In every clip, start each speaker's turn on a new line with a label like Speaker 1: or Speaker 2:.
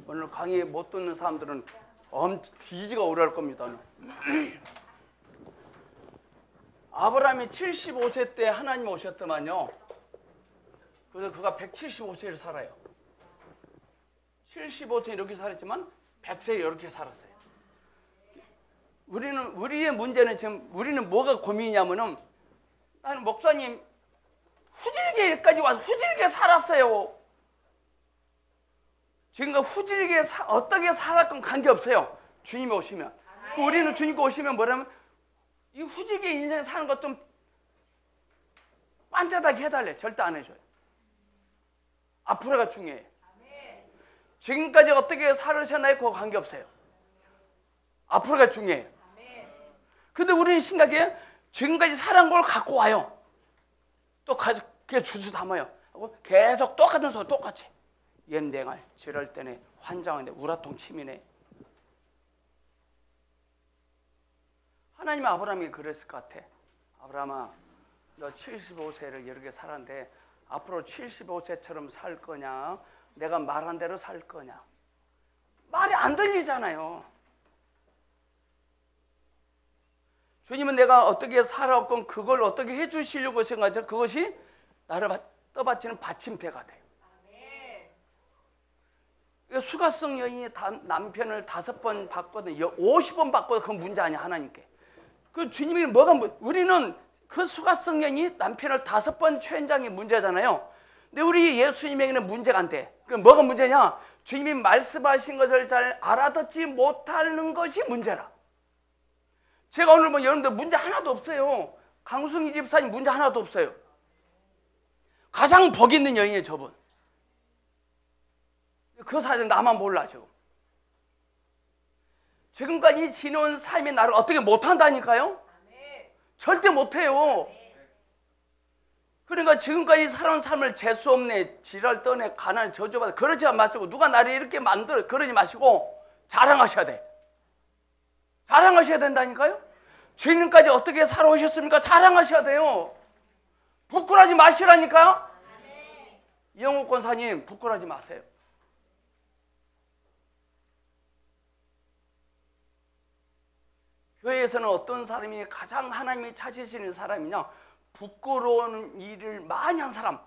Speaker 1: 오늘 강의 못 듣는 사람들은 지지가 오래할 겁니다. 아브라함이 75세 때 하나님 오셨더만요. 그래서 그가 175세를 살아요. 75세 이렇게 살았지만 100세 이렇게 살았어요. 우리의 문제는 지금 우리는 뭐가 고민이냐면은 나는 목사님 후질기까지 와서 후질기게 살았어요. 지금까지 후질기게 어떻게 살았건 관계없어요. 주님이 오시면. 우리는 주님께 오시면 뭐라면 이 후질기게 인생 사는 것 좀 반짝하게 해달래. 절대 안 해줘요. 앞으로가 중요해요. 지금까지 어떻게 살으셨나요? 그거 관계없어요. 앞으로가 중요해요. 근데 우리는 심각해. 지금까지 살은 걸 갖고 와요. 또 그게 주스 담아요. 계속 똑같은 소리 똑같이. 연댕할, 지랄 때네, 환장하네, 우라통 치미네. 하나님이 아브라함이 그랬을 것 같아. 아브라함아, 너 75세를 이렇게 살았는데 앞으로 75세처럼 살 거냐? 내가 말한 대로 살 거냐? 말이 안 들리잖아요. 주님은 내가 어떻게 살았건 그걸 어떻게 해주시려고 생각하죠. 그것이 나를 떠받치는 받침대가 돼요. 수가성 여인이 남편을 5번 바꿨거든. 50번 바꿔도 그건 문제 아니야, 하나님께. 그 주님이 우리는 그 수가성 여인이 남편을 5번 취한 게 문제잖아요. 근데 우리 예수님에게는 문제가 안 돼. 그럼 뭐가 문제냐? 주님이 말씀하신 것을 잘 알아듣지 못하는 것이 문제라. 제가 오늘 여러분들 문제 하나도 없어요. 강승희 집사님 문제 하나도 없어요. 가장 복 있는 여인이에요, 저분. 그 사실 나만 몰라, 지금. 지금까지 지내온 삶이 나를 어떻게 못한다니까요? 절대 못해요. 그러니까 지금까지 살아온 삶을 재수 없네, 지랄 떠네, 가난에 저주받아, 그러지 마시고, 누가 나를 이렇게 만들어, 그러지 마시고 자랑하셔야 돼. 자랑하셔야 된다니까요? 주님까지 어떻게 살아오셨습니까? 자랑하셔야 돼요. 부끄러워하지 마시라니까요? 이영옥 권사님, 부끄러워하지 마세요. 교회에서는 어떤 사람이 가장 하나님이 찾으시는 사람이냐? 부끄러운 일을 많이 한 사람,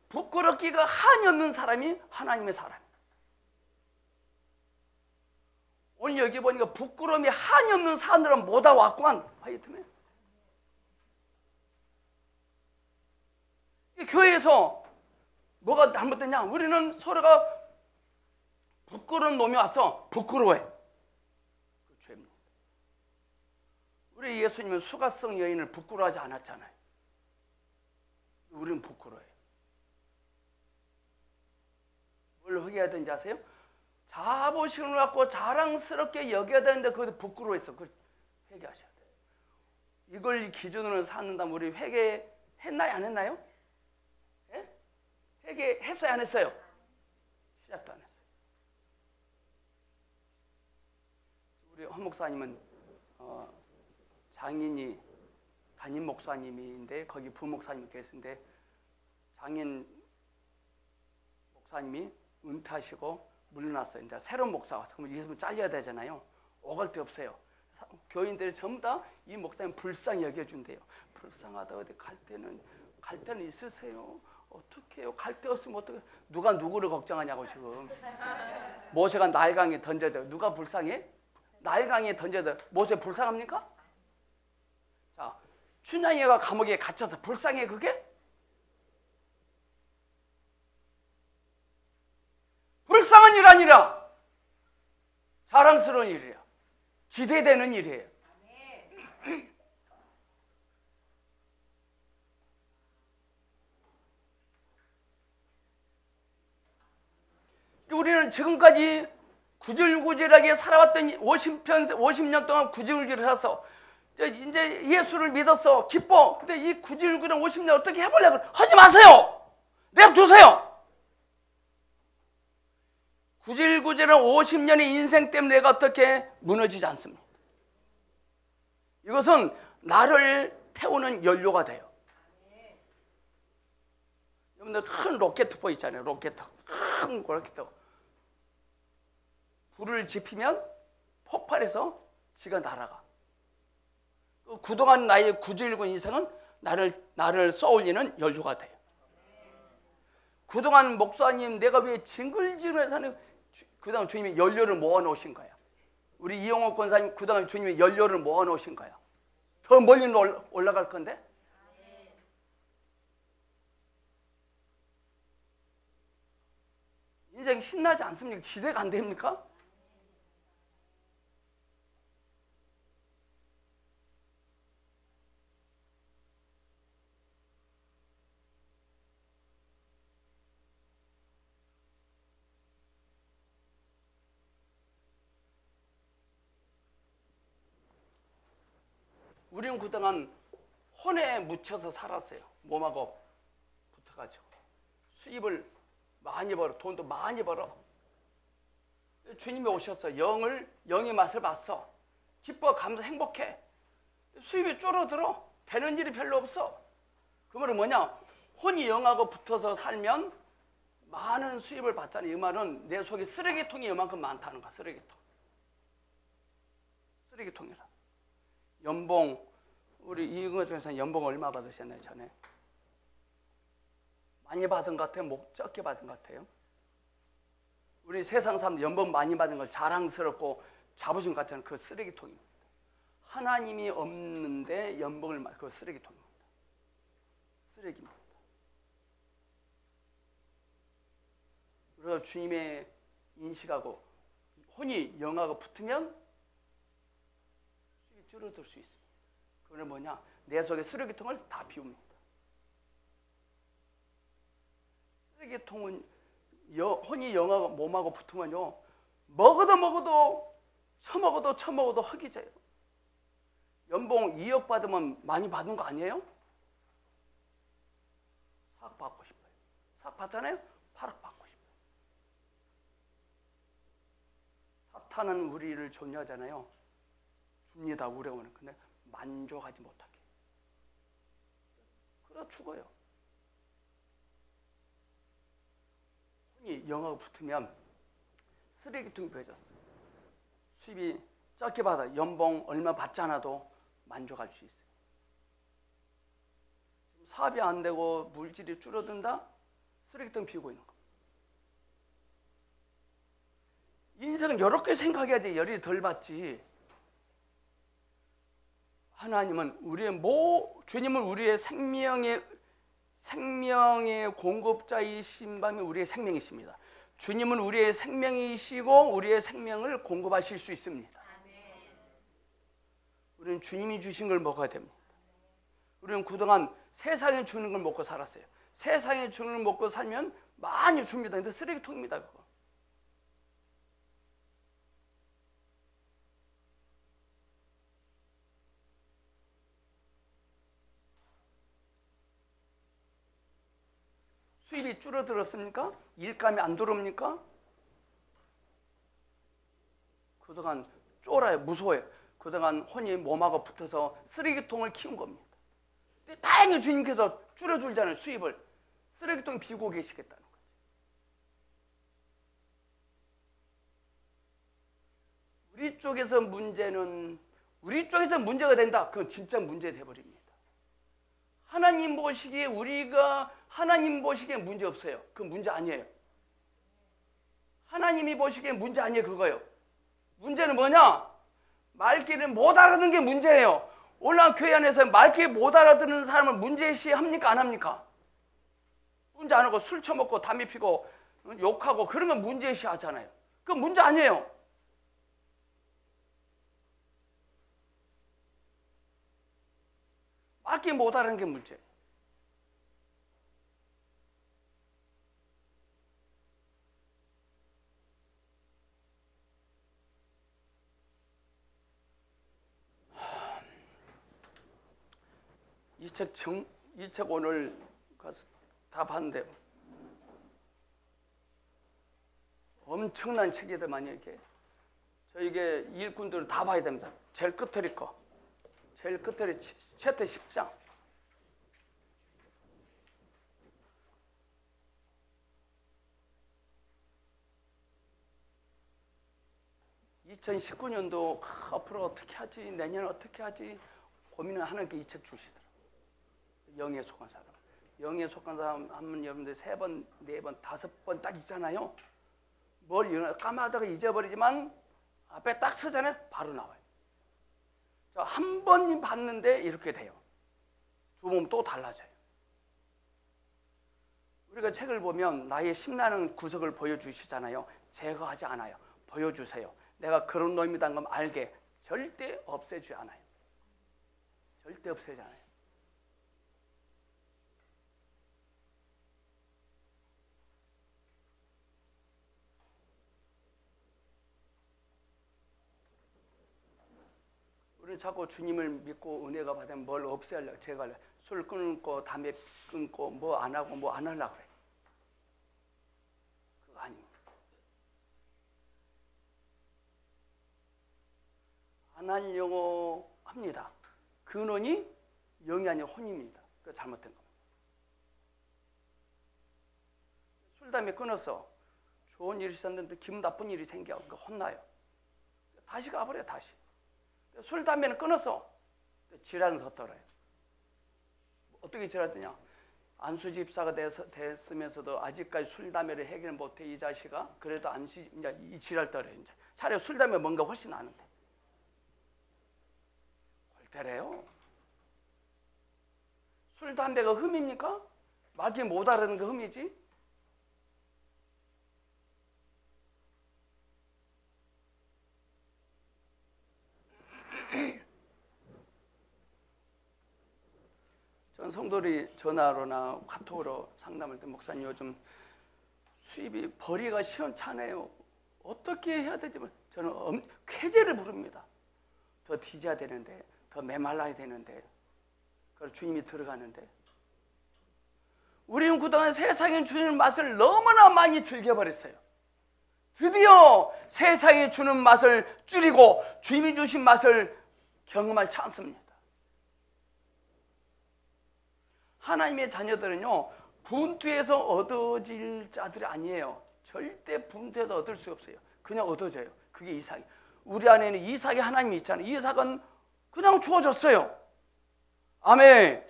Speaker 1: 부끄럽기가 한이 없는 사람이 하나님의 사람. 오늘 여기 보니까 부끄러움이 한이 없는 사람들은 못 왔구만. 하여튼 교회에서 뭐가 잘못됐냐? 우리는 서로가 부끄러운 놈이 와서 부끄러워해. 그 죄입니다. 우리 예수님은 수가성 여인을 부끄러워하지 않았잖아요. 우리는 부끄러워해요. 뭘 회개해야 되는지 아세요? 자부심을 갖고 자랑스럽게 여겨야 되는데 그것도 부끄러워했어. 그걸 회개하셔야 돼요. 이걸 기준으로 삼는다면 우리 회개했나요? 안 했나요? 예? 회개했어요? 안 했어요? 시작도 안 했어요. 우리 헌 목사님은 장인이 담임 목사님인데 거기 부목사님이 계신데 장인 목사님이 은퇴하시고 물러났어요. 이제 새로운 목사 와서 그러면 예수님 잘려야 되잖아요. 오갈 데 없어요. 교인들이 전부 다 이 목사님 불쌍히 여겨준대요. 불쌍하다. 어디 갈 때는 있으세요. 어떻게 해요? 갈 데 없으면 어떻게? 누가 누구를 걱정하냐고 지금. 모세가 나일강에 던져져. 누가 불쌍해? 나일강에 던져져. 모세 불쌍합니까? 자, 춘향이가 감옥에 갇혀서 불쌍해 그게? 불쌍한 일 아니라 자랑스러운 일이야. 기대되는 일이에요. 우리는 지금까지 구질구질하게 살아왔던 50년 동안 구질구질 해서 이제 예수를 믿었어. 기뻐. 근데 이 구질구질한 50년 어떻게 해보려고 하지 마세요. 냅두세요. 구질구질한 50년의 인생 때문에 내가 어떻게 무너지지 않습니다. 이것은 나를 태우는 연료가 돼요. 여러분들 큰 로켓포 있잖아요. 로켓. 큰 로켓. 불을 지피면 폭발해서 지가 날아가. 그동안 나의 구질군 인생은 나를 쏘올리는 연료가 돼요. 그동안 목사님 내가 왜 징글징글 사는, 그동안 주님이 연료를 모아놓으신 거야. 우리 이용호 권사님 그동안 주님이 연료를 모아놓으신 거야. 더 멀리 올라갈 건데. 인생 신나지 않습니까? 기대가 안 됩니까? 우리는 그동안 혼에 묻혀서 살았어요. 몸하고 붙어가지고 수입을 많이 벌어, 돈도 많이 벌어. 주님이 오셔서 영의 맛을 봤어. 기뻐, 감사, 행복해. 수입이 줄어들어. 되는 일이 별로 없어. 그 말은 뭐냐? 혼이 영하고 붙어서 살면 많은 수입을 받잖아요. 이 말은 내 속에 쓰레기통이 이만큼 많다는 거야. 쓰레기통이라. 연봉, 우리 이응호 중에서는 연봉 얼마 받으셨나요, 전에? 많이 받은 것 같아요? 적게 받은 것 같아요? 우리 세상 사람들 연봉 많이 받은 걸 자랑스럽고 자부심 같은 그 쓰레기통입니다. 하나님이 없는데 연봉을 그 쓰레기통입니다. 쓰레기입니다. 그래서 주님의 인식하고 혼이 영하고 붙으면 수입이 줄어들 수 있습니다. 그건 뭐냐? 내 속의 쓰레기통을 다 비웁니다. 쓰레기통은 혼이 영하고 몸하고 붙으면요, 먹어도 처먹어도 흙이 져요. 연봉 2억 받으면 많이 받은 거 아니에요? 4억 받고 싶어요. 4억 받잖아요? 8억 받고 싶어요. 사탄은 우리를 존재하잖아요. 줍니다, 우려오는. 근데 만족하지 못하게. 그러다 죽어요. 혼이 영하고 붙으면 쓰레기통이 되어졌어요. 수입이 적게 받아 연봉 얼마 받지 않아도 만족할 수 있어요. 지금 사업이 안 되고 물질이 줄어든다? 쓰레기통 비우고 있는 겁니다. 인생은 이렇게 생각해야지 열이 덜 받지. 하나님은 주님은 우리의 생명의 공급자이신 밤이 우리의 생명이십니다. 주님은 우리의 생명이시고 우리의 생명을 공급하실 수 있습니다. 우리는 주님이 주신 걸 먹어야 됩니다. 우리는 그동안 세상에 주는 걸 먹고 살았어요. 세상에 주는 걸 먹고 살면 많이 줍니다. 근데 쓰레기통입니다, 그거. 수입이 줄어들었습니까? 일감이 안 들어옵니까? 그동안 쫄아요, 무서워요. 그동안 혼이 몸하고 붙어서 쓰레기통을 키운 겁니다. 근데 다행히 주님께서 줄여줄잖아요, 수입을. 쓰레기통 비우고 계시겠다는 거죠. 우리 쪽에서 문제가 된다. 그건 진짜 문제 돼버립니다. 하나님 보시기에 문제 없어요. 그건 문제 아니에요. 하나님이 보시기에 문제 아니에요, 그거요. 문제는 뭐냐? 말귀를 못 알아듣는 게 문제예요. 오늘 교회 안에서 말귀 못 알아듣는 사람을 문제시 합니까, 안 합니까? 문제 안 하고 술 처먹고 담배 피고 욕하고 그런 건 문제시 하잖아요. 그건 문제 아니에요. 말귀 못 알아듣는 게 문제예요. 이 책 오늘 가서 다 봤는데 엄청난 책이더만요. 이게 이게 일꾼들은 다 봐야 됩니다. 제일 끝에 거, 제일 끝에 최대 10장. 2019년도 앞으로 어떻게 하지, 내년 어떻게 하지 고민을 하나님께 이 책 주시더라고요. 영에 속한 사람. 영에 속한 사람 하면 여러분들 3번, 4번, 5번 딱 있잖아요. 뭘 까마다가 잊어버리지만 앞에 딱 서잖아요. 바로 나와요. 한 번 봤는데 이렇게 돼요. 2번 또 달라져요. 우리가 책을 보면 나의 심나는 구석을 보여주시잖아요. 제거하지 않아요. 보여주세요. 내가 그런 놈이라는 걸 알게 절대 없애지 않아요. 절대 없애지 않아요. 우리는 자꾸 주님을 믿고 은혜가 받으면 뭘 없애려고 제거하려고 술 끊고 담배 끊고 뭐 안 하고 뭐 안 하려고 그래. 그거 아닙니다. 안 하려고 합니다. 근원이 영이 아니라 혼입니다. 그거 잘못된 겁니다. 술 담배 끊어서 좋은 일이 있었는데 기분 나쁜 일이 생겨. 그러니까 혼나요. 다시 가버려요. 다시. 술 담배는 끊어서 질환은 더 떨어요. 어떻게 질환되냐? 안수 집사가 됐으면서도 아직까지 술 담배를 해결 못해 이 자식아. 그래도 이제 이 질환 떨어요. 이제 차라리 술 담배 뭔가 훨씬 나는데. 골때려요. 술 담배가 흠입니까? 마귀 못 알아듣는 게 흠이지. 전 성도들이 전화로나 카톡으로 상담할 때 목사님 요즘 수입이 벌이가 시원찮아요. 어떻게 해야 되지? 저는 쾌재를 부릅니다. 더 뒤져야 되는데, 더 메말라야 되는데, 그걸 주님이 들어가는데. 우리는 그동안 세상에 주는 맛을 너무나 많이 즐겨버렸어요. 드디어 세상이 주는 맛을 줄이고 주님이 주신 맛을 경험할 찬스입니다. 하나님의 자녀들은요, 분투에서 얻어질 자들이 아니에요. 절대 분투에서 얻을 수 없어요. 그냥 얻어져요. 그게 이삭이. 우리 안에는 이삭이 하나님이 있잖아요. 이삭은 그냥 주어졌어요. 아멘.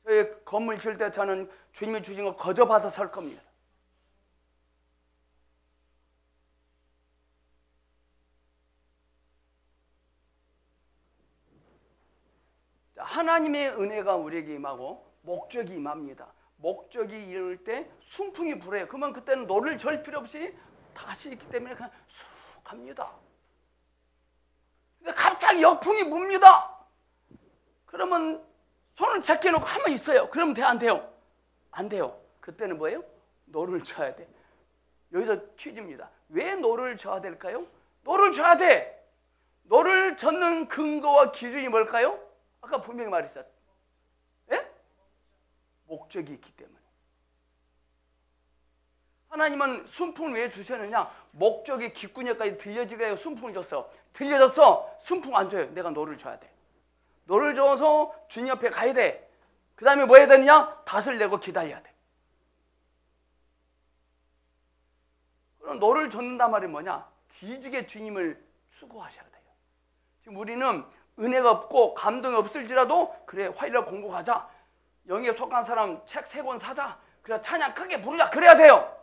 Speaker 1: 저희 건물 지을 때 저는 주님이 주신 거 거저 받아 살 겁니다. 하나님의 은혜가 우리에게 임하고 목적이 임합니다. 목적이 이룰 때 순풍이 불어요. 그러면 그때는 노를 절 필요 없이 다시 있기 때문에 그냥 쑥 갑니다. 그러니까 갑자기 역풍이 뭅니다. 그러면 손을 제껴놓고 가만히 있어요. 그러면 돼? 안 돼요? 안 돼요. 그때는 뭐예요? 노를 져야 돼. 여기서 퀴즈입니다. 왜 노를 져야 될까요? 노를 져야 돼. 노를 젓는 근거와 기준이 뭘까요? 아까 분명히 말했어요. 예? 목적이 있기 때문에. 하나님은 순풍을 왜 주셨느냐? 목적이 귓구녕까지 들려지게 해서 순풍을 줬어. 들려졌어. 순풍 안 줘요. 내가 노를 줘야 돼. 노를 줘서 주님 옆에 가야 돼. 그 다음에 뭐 해야 되느냐? 닷을 내고 기다려야 돼. 그럼 노를 젓는단 말이 뭐냐? 뒤지게 주님을 수고하셔야 돼요. 지금 우리는 은혜가 없고 감동이 없을지라도 그래 화요일날 공부 가자. 영에 속한 사람 책 3권 사자. 그래 찬양 크게 부르자. 그래야 돼요.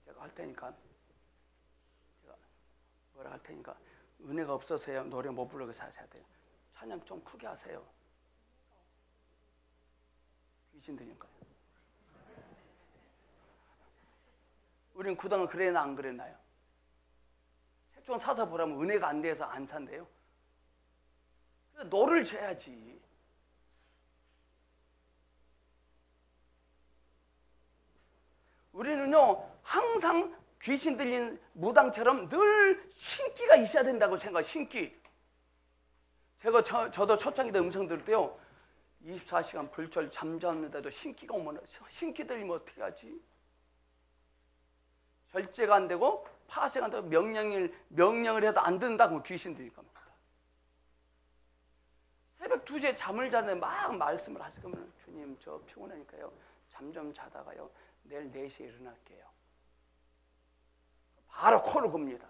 Speaker 1: 제가 할 테니까 제가 뭐라 할 테니까 은혜가 없어서요 노래 못 부르게 하셔야 돼요. 찬양 좀 크게 하세요. 귀신 들릴까요? 우린 그동안 그랬나 안 그랬나요? 책 좀 사서 보라면 은혜가 안 돼서 안 산대요. 노를 져야지. 우리는요 항상 귀신 들린 무당처럼 늘 신기가 있어야 된다고 생각해요. 신기. 저도 초창기 때 음성 들을 때요 24시간 불철 잠자는데도 신기가 오면 신기 들리면 어떻게 하지? 절제가 안 되고 파쇄가 안 되고 명령을 해도 안 된다고 귀신 들릴 겁니다. 새벽 2시에 잠을 자는데 막 말씀을 하실 거면 주님 저 피곤하니까요 잠 좀 자다가요 내일 4시에 일어날게요. 바로 코를 곱니다.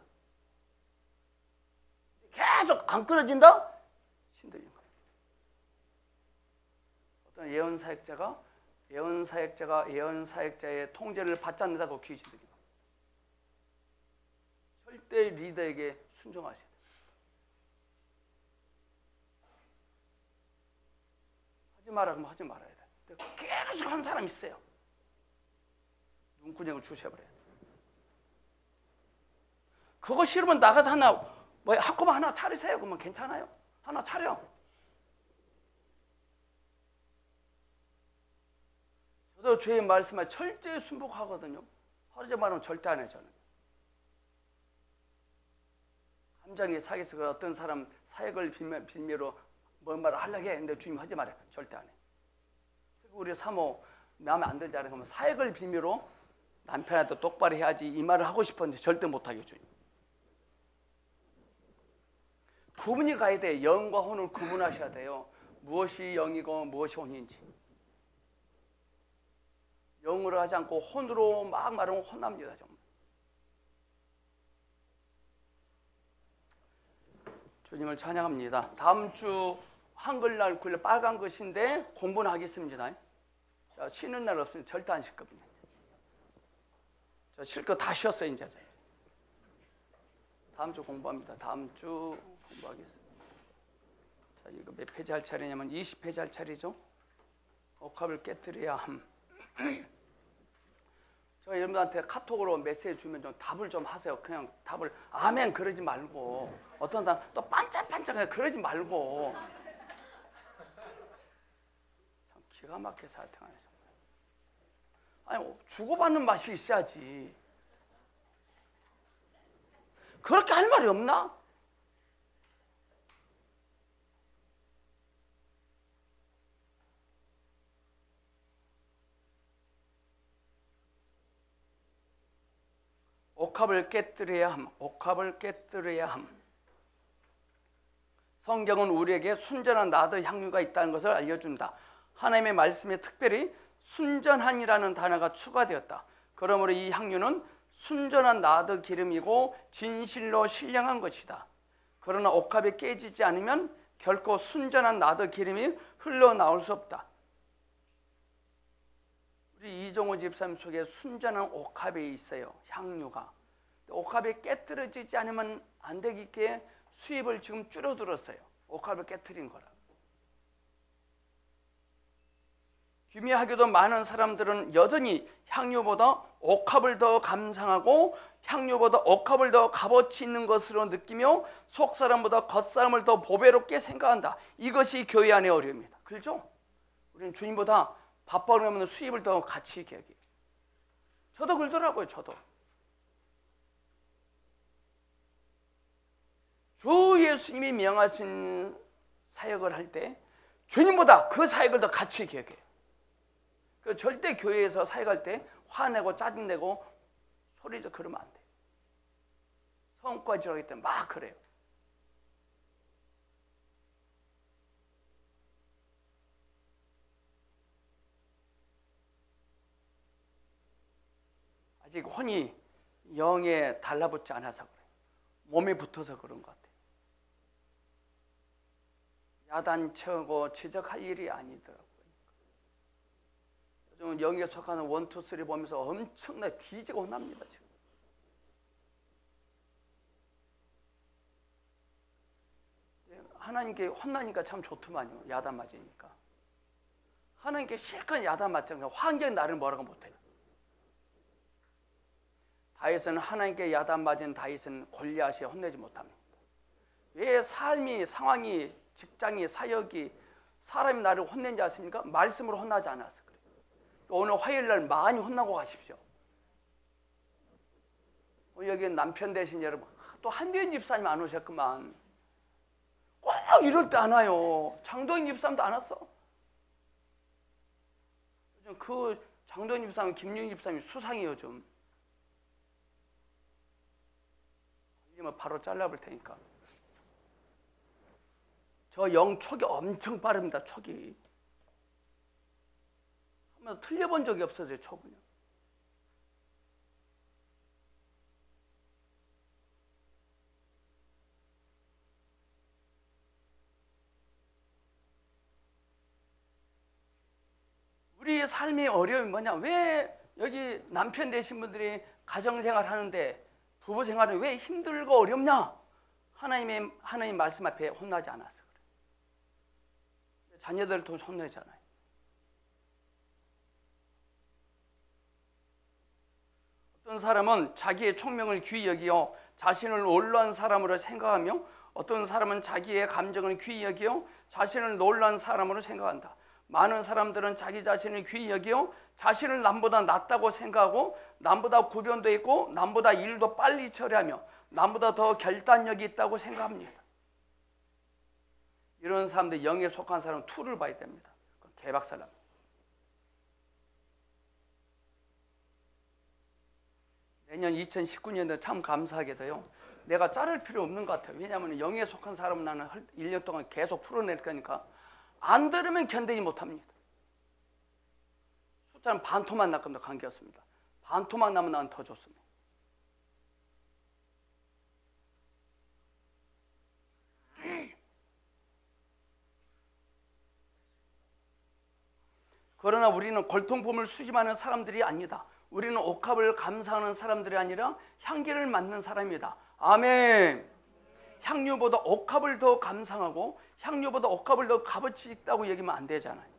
Speaker 1: 계속 안 끊어진다? 신들린 거예요. 어떤 예언사역자의 통제를 받지 않는다고 귀신들이 겁니다. 절대 리더에게 순종하셔야 돼요. 하지 마라 그러면 하지 말아야 돼. 계속 하는 사람이 있어요. 눈구녕을 주셔버려야 돼. 그거 싫으면 나가서 학교만 하나 차리세요. 그러면 괜찮아요. 하나 차려. 저도 주의 말씀에 철저히 순복하거든요. 하루제 말하면 절대 안 해요. 저는. 감정이 상해서 그 어떤 사람 사역을 빌미로 뭔 말을 하려고 해. 근데 주님 하지 말아요. 절대 안 해. 우리 사모 마음에 안 들지 않으면 사역을 빌미로 남편한테 똑바로 해야지 이 말을 하고 싶었는데 절대 못하게 주님. 구분이 가야 돼. 영과 혼을 구분하셔야 돼요. 무엇이 영이고 무엇이 혼인지. 영으로 하지 않고 혼으로 막 말하면 혼납니다. 정말. 주님을 찬양합니다. 다음 주 한글날 굴려 빨간 것인데 공부는 하겠습니다. 자, 쉬는 날 없으면 절대 안 쉴 겁니다. 저 쉴 거 다 쉬었어요 이제. 다음 주 공부합니다. 다음 주 공부하겠습니다. 자, 이거 몇 페이지 할 차례냐면 20페이지 할 차례죠. 옥합을 깨뜨려야 함. 저 여러분한테 카톡으로 메시지 주면 좀 답을 좀 하세요. 그냥 답을 아멘 그러지 말고 어떤 사람 또 반짝반짝해 그러지 말고 참 기가 막히게 사회생활 정말. 아니 주고받는 맛이 있어야지. 그렇게 할 말이 없나? 옥합을 깨뜨려야 함. 옥합을 깨뜨려야 함. 성경은 우리에게 순전한 나더 향유가 있다는 것을 알려준다. 하나님의 말씀에 특별히 순전한이라는 단어가 추가되었다. 그러므로 이 향유는 순전한 나더 기름이고 진실로 신령한 것이다. 그러나 옥합이 깨지지 않으면 결코 순전한 나더 기름이 흘러나올 수 없다. 우리 이종호 집사님 속에 순전한 옥합이 있어요. 향유가. 옥합이 깨뜨려지지 않으면 안 되기에 수입을 지금 줄어들었어요. 옥합을 깨뜨린 거라. 기묘하게도 많은 사람들은 여전히 향유보다 옥합을 더 감상하고 향유보다 옥합을 더 값어치 있는 것으로 느끼며 속사람보다 겉사람을 더 보배롭게 생각한다. 이것이 교회 안의 어려움입니다. 그렇죠? 우리는 주님보다 밥벌이하면 수입을 더 가치 있게 여기. 저도 그러더라고요. 저도. 주 예수님이 명하신 사역을 할 때 주님보다 그 사역을 더 가치 있게 여겨요. 그 절대 교회에서 사역할 때 화내고 짜증내고 소리져 그러면 안 돼요. 성과지라고 했더니 막 그래요. 아직 혼이 영에 달라붙지 않아서 그래요. 몸에 붙어서 그런 것 같아요. 야단쳐고 지적할 일이 아니더라고요. 요즘 영에 속하는 1, 2, 3 보면서 엄청나게 뒤지고 혼납니다. 지금. 하나님께 혼나니까 참 좋더만요. 야단 맞으니까. 하나님께 실컷 야단 맞잖아요. 환경이 나를 뭐라고 못해요. 다윗은 하나님께 야단 맞은 다윗은 골리앗이 혼내지 못합니다. 왜 삶이, 상황이, 직장이, 사역이 사람이 나를 혼낸지 아십니까? 말씀으로 혼나지 않아서 그래요. 오늘 화요일날 많이 혼나고 가십시오. 여기 남편 되신 여러분, 또 한대현 집사님 안 오셨구만. 꼭 이럴 때 안 와요. 장도인 집사님도 안 왔어. 요즘 그 장도인 집사님, 김윤희 집사님이 수상이에요. 요즘. 바로 잘라볼 테니까. 저 영 촉이 엄청 빠릅니다. 촉이. 한번 틀려본 적이 없어요. 촉은요. 우리 삶의 어려움이 뭐냐? 왜 여기 남편 되신 분들이 가정생활 하는데 부부생활은 왜 힘들고 어렵냐? 하나님 말씀 앞에 혼나지 않아서 그래. 자녀들을 또 혼내잖아요. 어떤 사람은 자기의 총명을 귀히 여기어 자신을 놀라운 사람으로 생각하며 어떤 사람은 자기의 감정을 귀히 여기어 자신을 놀라운 사람으로 생각한다. 많은 사람들은 자기 자신을 귀히 여기어 자신을 남보다 낫다고 생각하고 남보다 구변도 있고 남보다 일도 빨리 처리하며 남보다 더 결단력이 있다고 생각합니다. 이런 사람들, 영에 속한 사람은 투를 봐야 됩니다. 개박살납니다. 내년 2019년도에 참 감사하게도요, 내가 자를 필요 없는 것 같아요. 왜냐하면 영에 속한 사람은 나는 1년 동안 계속 풀어낼 거니까 안 들으면 견디지 못합니다. 숫자는 반토막 날 겁니다. 관계였습니다. 반토막 나면 나는 더 좋습니다. 그러나 우리는 골통품을 수집하는 사람들이 아니다. 우리는 옥합을 감상하는 사람들이 아니라 향기를 맡는 사람이다. 아멘. 향유보다 옥합을 더 감상하고 향유보다 옥합을 더 값어치 있다고 얘기하면 안 되잖아요.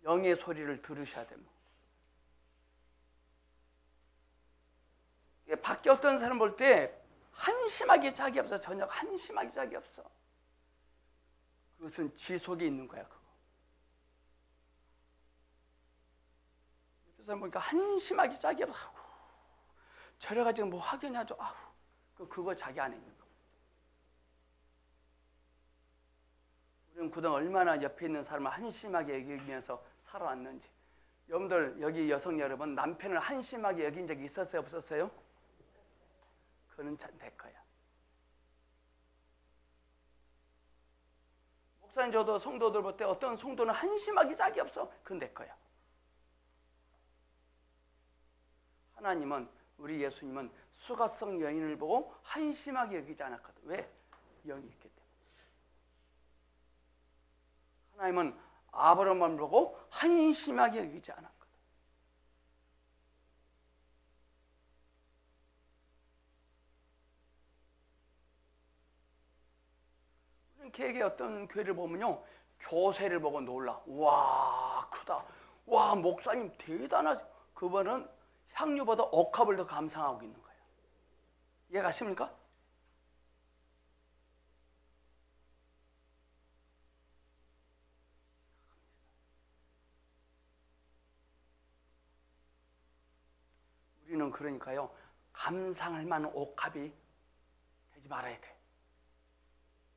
Speaker 1: 영의 소리를 들으셔야 됩니다. 밖에 어떤 사람 볼 때 한심하게 짝이 없어. 전혀 한심하게 짝이 없어. 그것은 지 속에 있는 거야. 그거. 그 사람 보니까 한심하게 짝이 없어. 저래가지고 뭐 하겠냐죠. 그거 자기 안에 있는 거. 우리는 그동안 얼마나 옆에 있는 사람을 한심하게 여기면서 살아왔는지. 여러분들, 여기 여성 여러분, 남편을 한심하게 여긴 적이 있었어요? 없었어요? 그는 내 거야. 목사님, 저도 성도들 볼 때 어떤 성도는 한심하게 짝이 없어. 그건 내 거야. 하나님은, 우리 예수님은 수가성 여인을 보고 한심하게 여기지 않았거든. 왜? 영이 있기 때문에. 하나님은 아브라함을 보고 한심하게 여기지 않았거든. 우리는 걔에게 어떤 교회를 보면요, 교세를 보고 놀라. 와, 크다. 와, 목사님 대단하지. 그분은 향유보다 옥합을 더 감상하고 있는 거예요. 이해가십니까? 우리는 그러니까요, 감상할 만한 옥합이 되지 말아야 돼.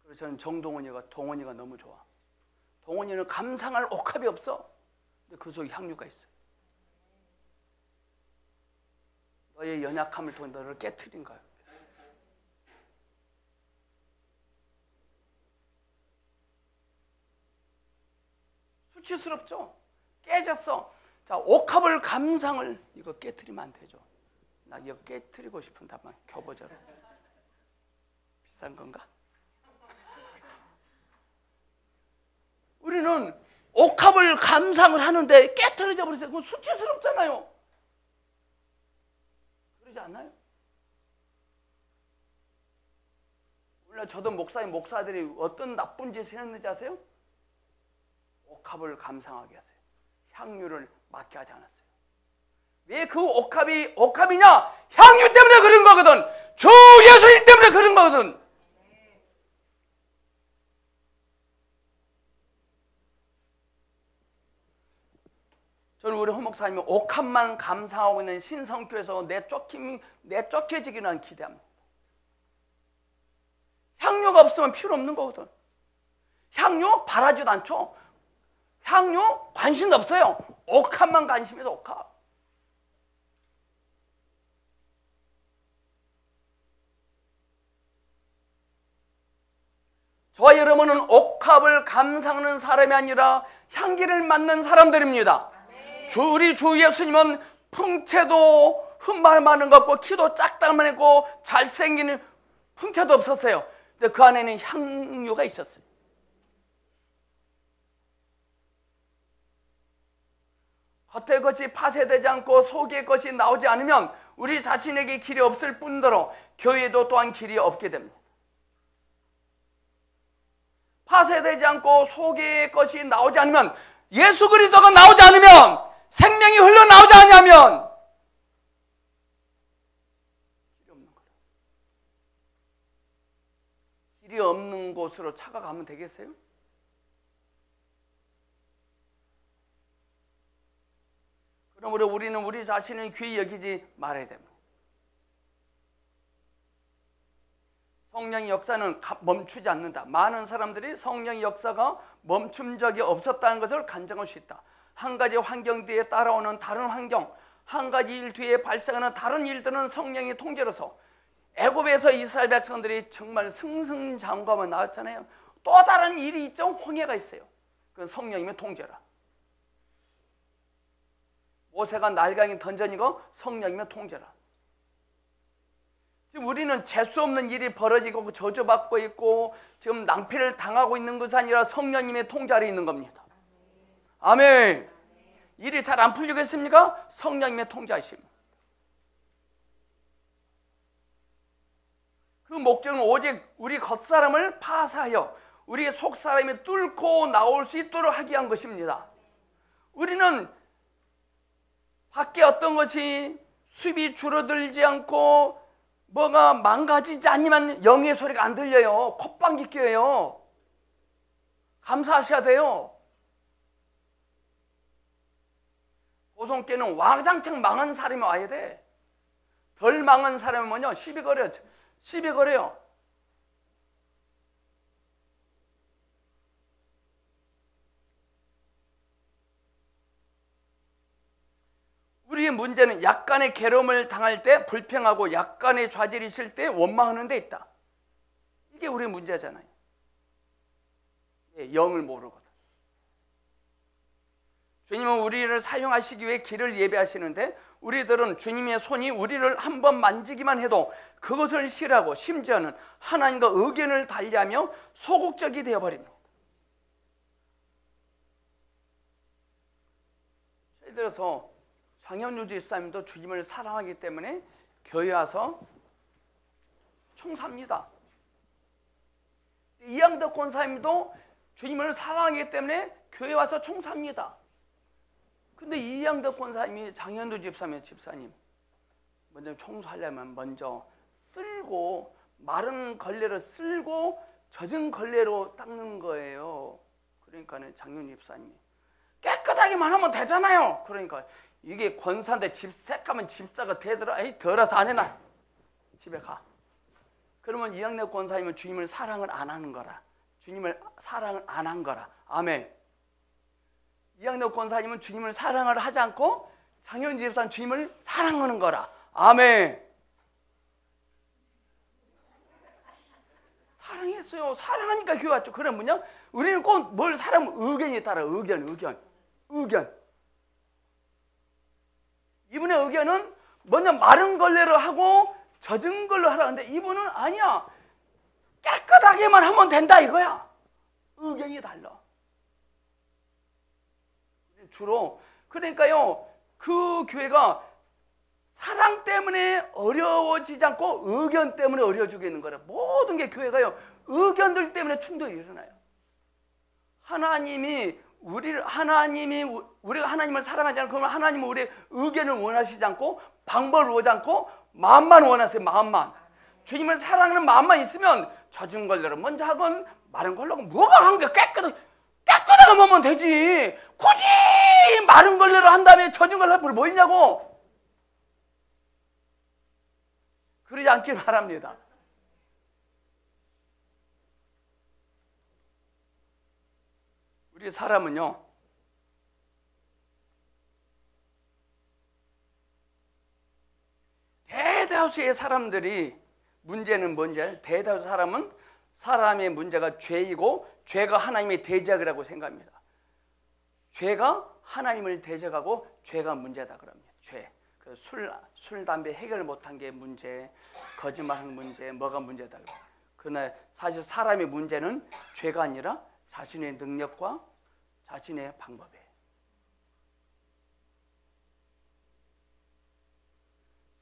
Speaker 1: 그래서 저는 동원이가 너무 좋아. 동원이는 감상할 옥합이 없어. 근데 그 속에 향유가 있어. 너의 연약함을 통해 너를 깨트린 거야. 수치스럽죠? 깨졌어. 자, 옥합을 감상을 이거 깨트리면 안 되죠. 나 이거 깨트리고 싶은다만 교보자로. 비싼 건가? 우리는 옥합을 감상을 하는데 깨트려져 버렸어요. 그건 수치스럽잖아요. 그러지 않나요? 원래 저도 목사들이 어떤 나쁜 짓을 했는지 아세요? 옥합을 감상하게 했어요. 향유를 맡게 하지 않았어요. 왜 그 옥합이냐? 향유 때문에 그런 거거든. 주 예수님 때문에 그런 거거든. 저는 우리 허 목사님이 옥합만 감상하고 있는 신성교에서 내쫓겨지기는 기대합니다. 향유가 없으면 필요 없는 거거든. 향유 바라지도 않죠. 향유 관심도 없어요. 옥합만 관심해서 옥합. 저와 여러분은 옥합을 감상하는 사람이 아니라 향기를 맡는 사람들입니다. 우리 주 예수님은 풍채도 흠말 많은 거 없고 키도 작다만 했고 잘생긴 풍채도 없었어요. 근데 그 안에는 향유가 있었어요. 겉의 것이 파쇄되지 않고 속의 것이 나오지 않으면 우리 자신에게 길이 없을 뿐더러 교회도 또한 길이 없게 됩니다. 파쇄되지 않고 속의 것이 나오지 않으면, 예수 그리스도가 나오지 않으면, 생명이 흘러나오지 않으면 길이 없는 거예요. 길이 없는 곳으로 차가 가면 되겠어요? 그러므로 우리는 우리 자신을 귀히 여기지 말아야 됩니다. 성령의 역사는 멈추지 않는다. 많은 사람들이 성령의 역사가 멈춘 적이 없었다는 것을 간증할 수 있다. 한 가지 환경 뒤에 따라오는 다른 환경, 한 가지 일 뒤에 발생하는 다른 일들은 성령의 통제로서, 애굽에서 이스라엘 백성들이 정말 승승장구하며 나왔잖아요. 또 다른 일이 있죠. 홍해가 있어요. 그건 성령님의 통제라. 모세가 날강이 던져니고 성령님의 통제라. 지금 우리는 재수 없는 일이 벌어지고 저주받고 있고 지금 낭패를 당하고 있는 것이 아니라 성령님의 통제 아래 있는 겁니다. 아멘. 일이 잘 안 풀리겠습니까? 성령님의 통제하십니다. 그 목적은 오직 우리 겉사람을 파사하여 우리 속사람이 뚫고 나올 수 있도록 하기 위한 것입니다. 우리는 밖에 어떤 것이 수입이 줄어들지 않고 뭐가 망가지지 않으면 영의 소리가 안 들려요. 콧방귀 껴요. 감사하셔야 돼요. 고성교는 와장창 망한 사람이 와야 돼. 덜 망한 사람은 뭐냐? 시비 걸어요. 시비 걸어요. 우리의 문제는 약간의 괴로움을 당할 때 불평하고 약간의 좌절이 있을 때 원망하는 데 있다. 이게 우리의 문제잖아요. 영을 모르거든. 주님은 우리를 사용하시기 위해 길을 예배하시는데 우리들은 주님의 손이 우리를 한번 만지기만 해도 그것을 싫어하고 심지어는 하나님과 의견을 달리하며 소극적이 되어버립니다. 예를 들어서 장현주 집사님도 주님을 사랑하기 때문에 교회 와서 총삽니다. 이양덕 권사님도 주님을 사랑하기 때문에 교회 와서 총삽니다. 근데 이양덕 권사님이 장현주 집사님 먼저 청소하려면 먼저 쓸고 마른 걸레로 쓸고 젖은 걸레로 닦는 거예요. 그러니까 장현주 집사님이 깨끗하게만 하면 되잖아요. 그러니까 이게 권사인데 집색하면 집사가 되더라. 에이 더러서 안 해놔. 집에 가. 그러면 이양덕 권사님은 주님을 사랑을 안 하는 거라. 주님을 사랑을 안 한 거라. 아멘. 이양덕 권사님은 주님을 사랑을 하지 않고 장현지 집사는 주님을 사랑하는 거라. 아멘. 사랑했어요. 사랑하니까 교회 왔죠. 그래 뭐냐? 우리는 꼭 뭘 사랑하면 의견에 따라 의견. 이분의 의견은 먼저 마른 걸레로 하고 젖은 걸로 하라는데 이분은 아니야. 깨끗하게만 하면 된다 이거야. 의견이 달라. 주로 그러니까요. 그 교회가 사랑 때문에 어려워지지 않고 의견 때문에 어려워지게 있는 거라. 모든 게 교회가요. 의견들 때문에 충돌이 일어나요. 우리가 하나님을 사랑하지 않고 그러면 하나님은 우리의 의견을 원하시지 않고 방법을 원하지 않고 마음만 원하세요. 마음만. 주님을 사랑하는 마음만 있으면 젖은 걸레로 먼저 하건 마른 걸로 하건 뭐가 한 게 깨끗하게 먹으면 되지. 굳이 마른 걸레로 한 다음에 젖은 걸레로 할 필요 뭐 있냐고. 그러지 않길 바랍니다. 우리 사람은요, 대다수의 사람들이 문제는 뭔지, 대다수 사람은 사람의 문제가 죄이고 죄가 하나님의 대적이라고 생각합니다. 죄가 하나님을 대적하고 죄가 문제다 그럽니다. 죄. 술, 담배 해결 못한 게 문제, 거짓말한 문제, 뭐가 문제다. 그러나 사실 사람의 문제는 죄가 아니라 자신의 능력과 자신의 방법이에요.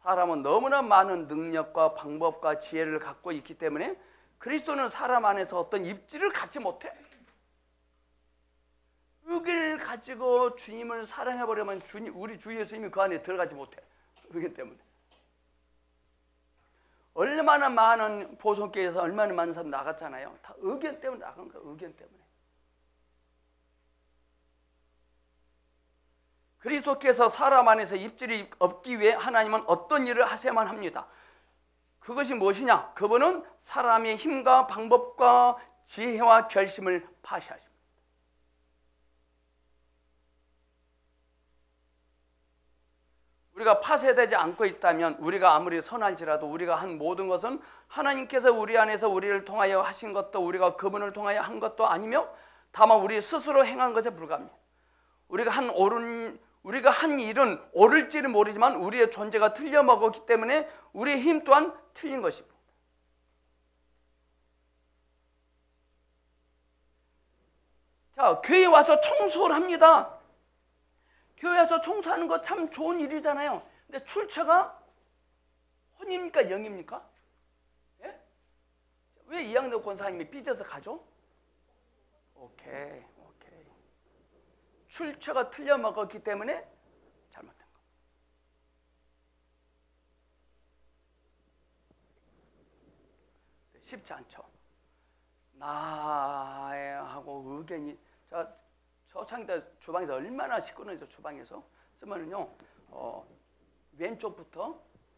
Speaker 1: 사람은 너무나 많은 능력과 방법과 지혜를 갖고 있기 때문에 그리스도는 사람 안에서 어떤 입지를 갖지 못해. 의기를 가지고 주님을 사랑해버리면 우리 주 예수님이 그 안에 들어가지 못해. 의기 때문에. 얼마나 많은 보성교회에서 얼마나 많은 사람 나갔잖아요. 다 의견 때문에 나간 거야. 의견 때문에. 그리스도께서 사람 안에서 입질이 없기 위해 하나님은 어떤 일을 하셔야만 합니다. 그것이 무엇이냐? 그분은 사람의 힘과 방법과 지혜와 결심을 파시하십니다. 우리가 파쇄되지 않고 있다면 우리가 아무리 선할지라도 우리가 한 모든 것은 하나님께서 우리 안에서 우리를 통하여 하신 것도 우리가 그분을 통하여 한 것도 아니며 다만 우리 스스로 행한 것에 불과합니다. 우리가 한 일은 옳을지는 모르지만 우리의 존재가 틀려먹었기 때문에 우리의 힘 또한 틀린 것입니다. 자, 교회에 와서 청소를 합니다. 교회 와서 청소하는 거 참 좋은 일이잖아요. 근데 출처가 혼입니까? 영입니까? 예? 왜 이양덕 권사님이 삐져서 가죠? 오케이. 출처가 틀려먹었기 때문에 잘못된 거. 쉽지 않죠. 나하고 의견이 저창대 주방에서 얼마나 시끄러워요. 주방에서 쓰면은요,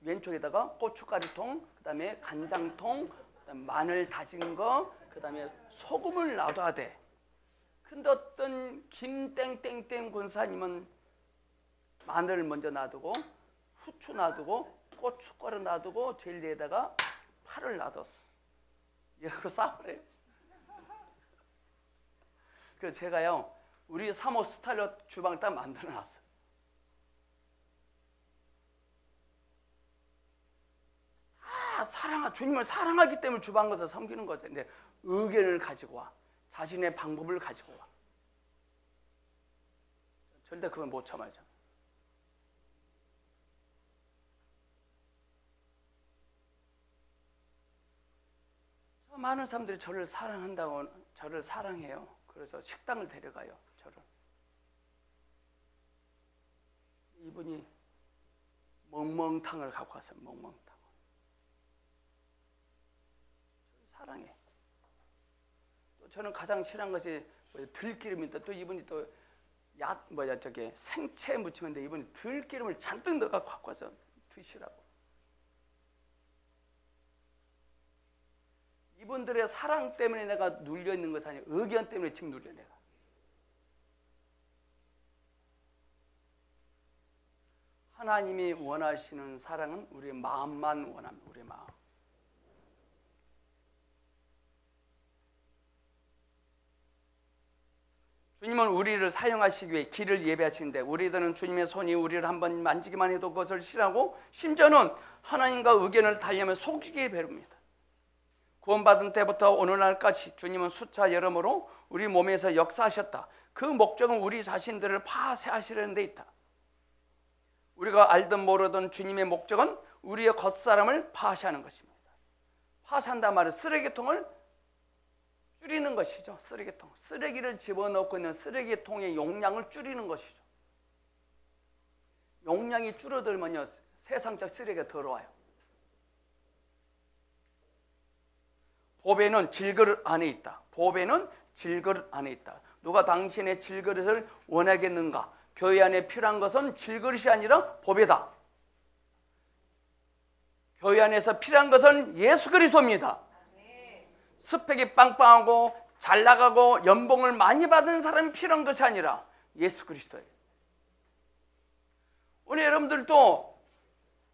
Speaker 1: 왼쪽에다가 고춧가루통, 그다음에 간장통, 그다음에 마늘 다진 거, 그다음에 소금을 놔둬야 돼. 근데 어떤 김땡땡땡 권사님은 마늘을 먼저 놔두고 후추 놔두고 고춧가루 놔두고 젤리에다가 파를 놔뒀어. 이거 싸우래요. 그래서 제가요, 우리 사모 스타일로 주방을 딱 만들어놨어요. 주님을 사랑하기 때문에 주방 가서 섬기는 거죠. 근데 의견을 가지고 와. 자신의 방법을 가지고 와. 절대 그건 못 참아요. 많은 사람들이 저를 사랑한다고 저를 사랑해요. 그래서 식당을 데려가요. 저를. 이분이 멍멍탕을 갖고 왔어요. 멍멍탕. 사랑해. 또 저는 가장 싫어하는 것이 들기름인데 또 이분이 또 생채 무치는데 이분이 들기름을 잔뜩 넣어서 갖고 와서 드시라고. 이분들의 사랑 때문에 내가 눌려 있는 것이 아니라 의견 때문에 지금 눌려 내가. 하나님이 원하시는 사랑은 우리의 마음만 원합니다. 우리의 마음. 주님은 우리를 사용하시기 위해 길을 예배하시는데 우리들은 주님의 손이 우리를 한번 만지기만 해도 그것을 싫어하고 심지어는 하나님과 의견을 달리하며 속이게 배웁니다. 구원받은 때부터 오늘날까지 주님은 수차 여러모로 우리 몸에서 역사하셨다. 그 목적은 우리 자신들을 파쇄하시려는 데 있다. 우리가 알든 모르든 주님의 목적은 우리의 겉사람을 파쇄하는 것입니다. 파쇄한단 말은 쓰레기통을 줄이는 것이죠. 쓰레기통. 쓰레기를 집어넣고 있는 쓰레기통의 용량을 줄이는 것이죠. 용량이 줄어들면요, 세상적 쓰레기가 더러워요. 보배는 질그릇 안에 있다. 보배는 질그릇 안에 있다. 누가 당신의 질그릇을 원하겠는가? 교회 안에 필요한 것은 질그릇이 아니라 보배다. 교회 안에서 필요한 것은 예수 그리스도입니다. 스펙이 빵빵하고 잘 나가고 연봉을 많이 받은 사람이 필요한 것이 아니라 예수 그리스도예요. 오늘 여러분들도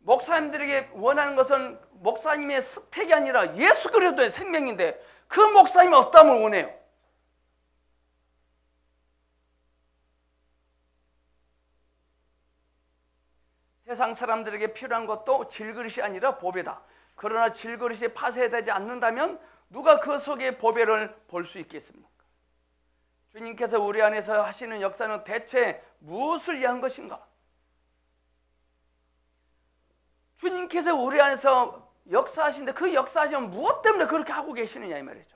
Speaker 1: 목사님들에게 원하는 것은 목사님의 스펙이 아니라 예수 그리스도의 생명인데 그 목사님이 어떠함을 원해요? 세상 사람들에게 필요한 것도 질그릇이 아니라 보배다. 그러나 질그릇이 파쇄되지 않는다면 누가 그 속에 보배를 볼 수 있겠습니까? 주님께서 우리 안에서 하시는 역사는 대체 무엇을 위한 것인가? 주님께서 우리 안에서 역사하시는데 그 역사하시면 무엇 때문에 그렇게 하고 계시느냐 이 말이죠.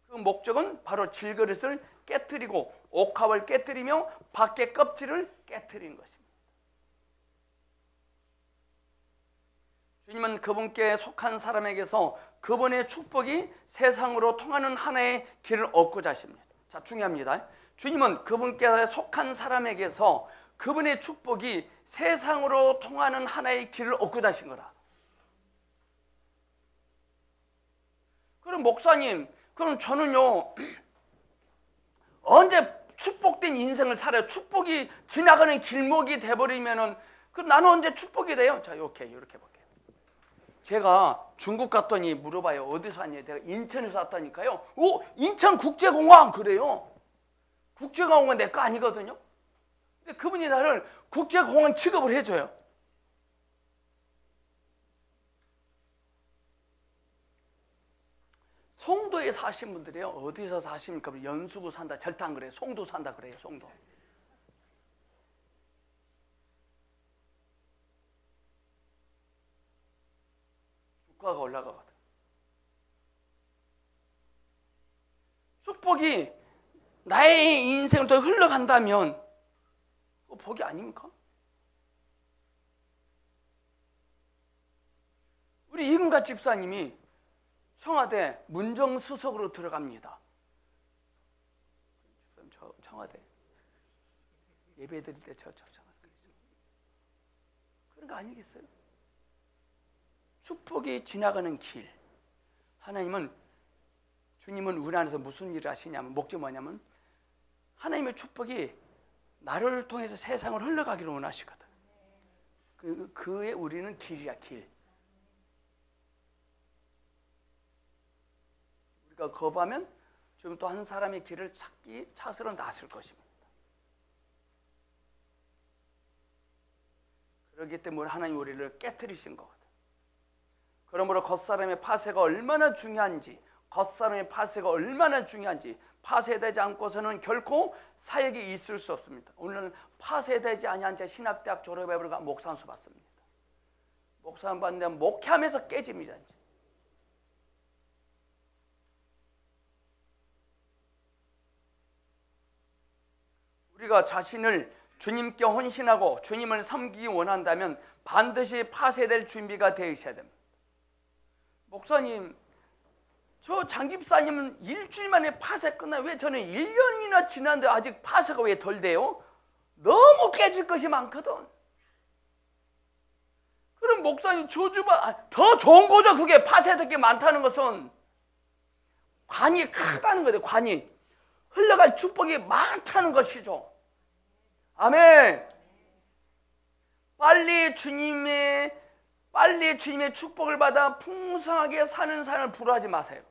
Speaker 1: 그 목적은 바로 질그릇을 깨뜨리고 옥합을 깨뜨리며 밖의 껍질을 깨뜨리는 것입니다. 주님은 그분께 속한 사람에게서 그분의 축복이 세상으로 통하는 하나의 길을 얻고자 하십니다. 자, 중요합니다. 주님은 그분께 속한 사람에게서 그분의 축복이 세상으로 통하는 하나의 길을 얻고자 하신 거라. 그럼 목사님, 그럼 저는요 언제 축복된 인생을 살아요? 축복이 지나가는 길목이 돼버리면은 그럼 나는 언제 축복이 돼요? 자, 이렇게 볼게요. 제가 중국 갔더니 물어봐요. 어디서 왔냐? 내가 인천에서 왔다니까요. 오, 인천국제공항 그래요. 국제공항은 내 거 아니거든요. 근데 그분이 나를 국제공항 취급을 해줘요. 송도에 사신 분들이요. 어디서 사십니까? 연수구 산다. 절대 안 그래요. 송도 산다 그래요. 송도. 주가가 올라가거든. 축복이 나의 인생을 더 흘러간다면 복이 아닙니까? 우리 이금갑 집사님이 청와대 문정수석으로 들어갑니다. 저 청와대 예배 드릴 때 저 청와대 그런 거 아니겠어요? 축복이 지나가는 길. 주님은 우리 안에서 무슨 일을 하시냐면 목적이 뭐냐면 하나님의 축복이 나를 통해서 세상을 흘러가기를 원하시거든. 그에 우리는 길이야, 길. 우리가 거부하면 지금 또 한 사람의 길을 찾으러 나설 것입니다. 그렇기 때문에 하나님 우리를 깨트리신 거거든. 그러므로 겉사람의 파쇄가 얼마나 중요한지, 파쇄되지 않고서는 결코 사역이 있을 수 없습니다. 오늘은 파쇄되지 아니한 채 신학대학 졸업해버리고 목사안수 받습니다. 목사안 받는데 목회하면서 깨집니다. 이제. 우리가 자신을 주님께 헌신하고 주님을 섬기기 원한다면 반드시 파쇄될 준비가 되어 있어야 됩니다. 목사님, 저 장집사님은 일주일 만에 파쇄 끝나요. 왜 저는 1년이나 지났는데 아직 파쇄가 왜 덜 돼요? 너무 깨질 것이 많거든. 그럼 목사님 더 좋은 거죠. 그게 파쇄될 게 많다는 것은 관이 크다는 거예요. 관이 흘러갈 축복이 많다는 것이죠. 아멘. 빨리 주님의 축복을 받아 풍성하게 사는 삶을 부러워하지 마세요.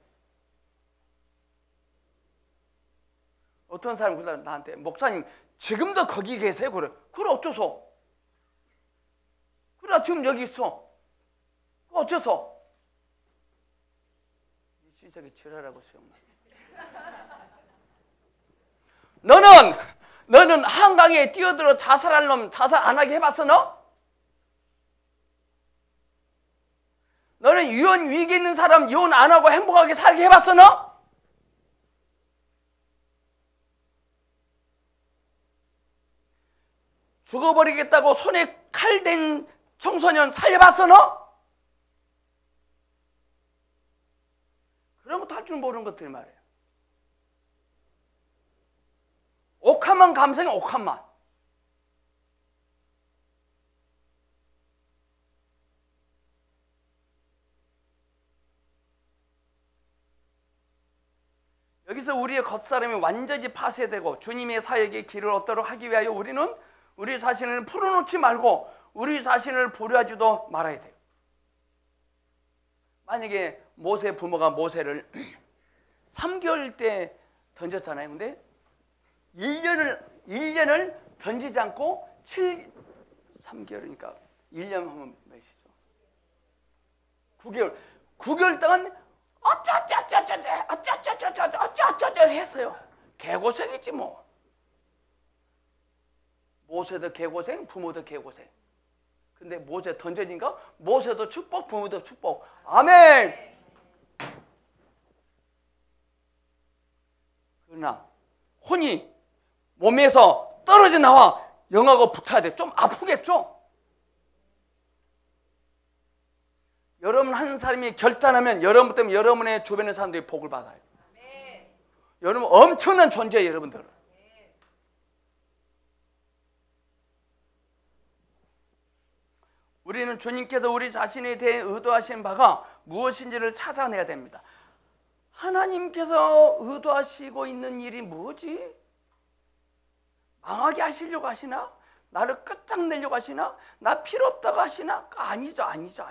Speaker 1: 어떤 사람이 나한테 목사님 지금도 거기 계세요? 그래 어쩌서? 그래 지금 여기 있어. 어쩌서? 이 시작이 지랄하고 수영만. 너는 한강에 뛰어들어 자살할 놈 자살 안 하게 해봤어 너? 너는 이혼 위기에 있는 사람 이혼 안 하고 행복하게 살게 해봤어 너? 죽어버리겠다고 손에 칼 댄 청소년 살려봤어 너? 그런 것도 할 줄 모르는 것들이 말이에요. 옥합만 감성이 옥합만. 여기서 우리의 겉사람이 완전히 파쇄되고 주님의 사역의 길을 얻도록 하기 위하여 우리는 우리 자신을 풀어놓지 말고 우리 자신을 보려하지도 말아야 돼요. 만약에 모세 부모가 모세를 3개월 때 던졌잖아요. 근데 1년을 던지지 않고 3개월이니까 1년 하면 몇이죠? 9개월 동안 어쩌쩌쩌쩌 했어요. 개고생이지 뭐. 모세도 개고생, 부모도 개고생. 근데 모세 던져진가? 모세도 축복, 부모도 축복. 아멘. 그러나 혼이 몸에서 떨어져 나와 영하고 붙어야 돼. 좀 아프겠죠? 여러분 한 사람이 결단하면 여러분 때문에 여러분의 주변의 사람들이 복을 받아요. 여러분 엄청난 존재예요, 여러분들은. 우리는 주님께서 우리 자신에 대해 의도하신 바가 무엇인지를 찾아내야 됩니다. 하나님께서 의도하시고 있는 일이 뭐지? 망하게 하시려고 하시나? 나를 끝장내려고 하시나? 나 필요 없다고 하시나? 아니죠.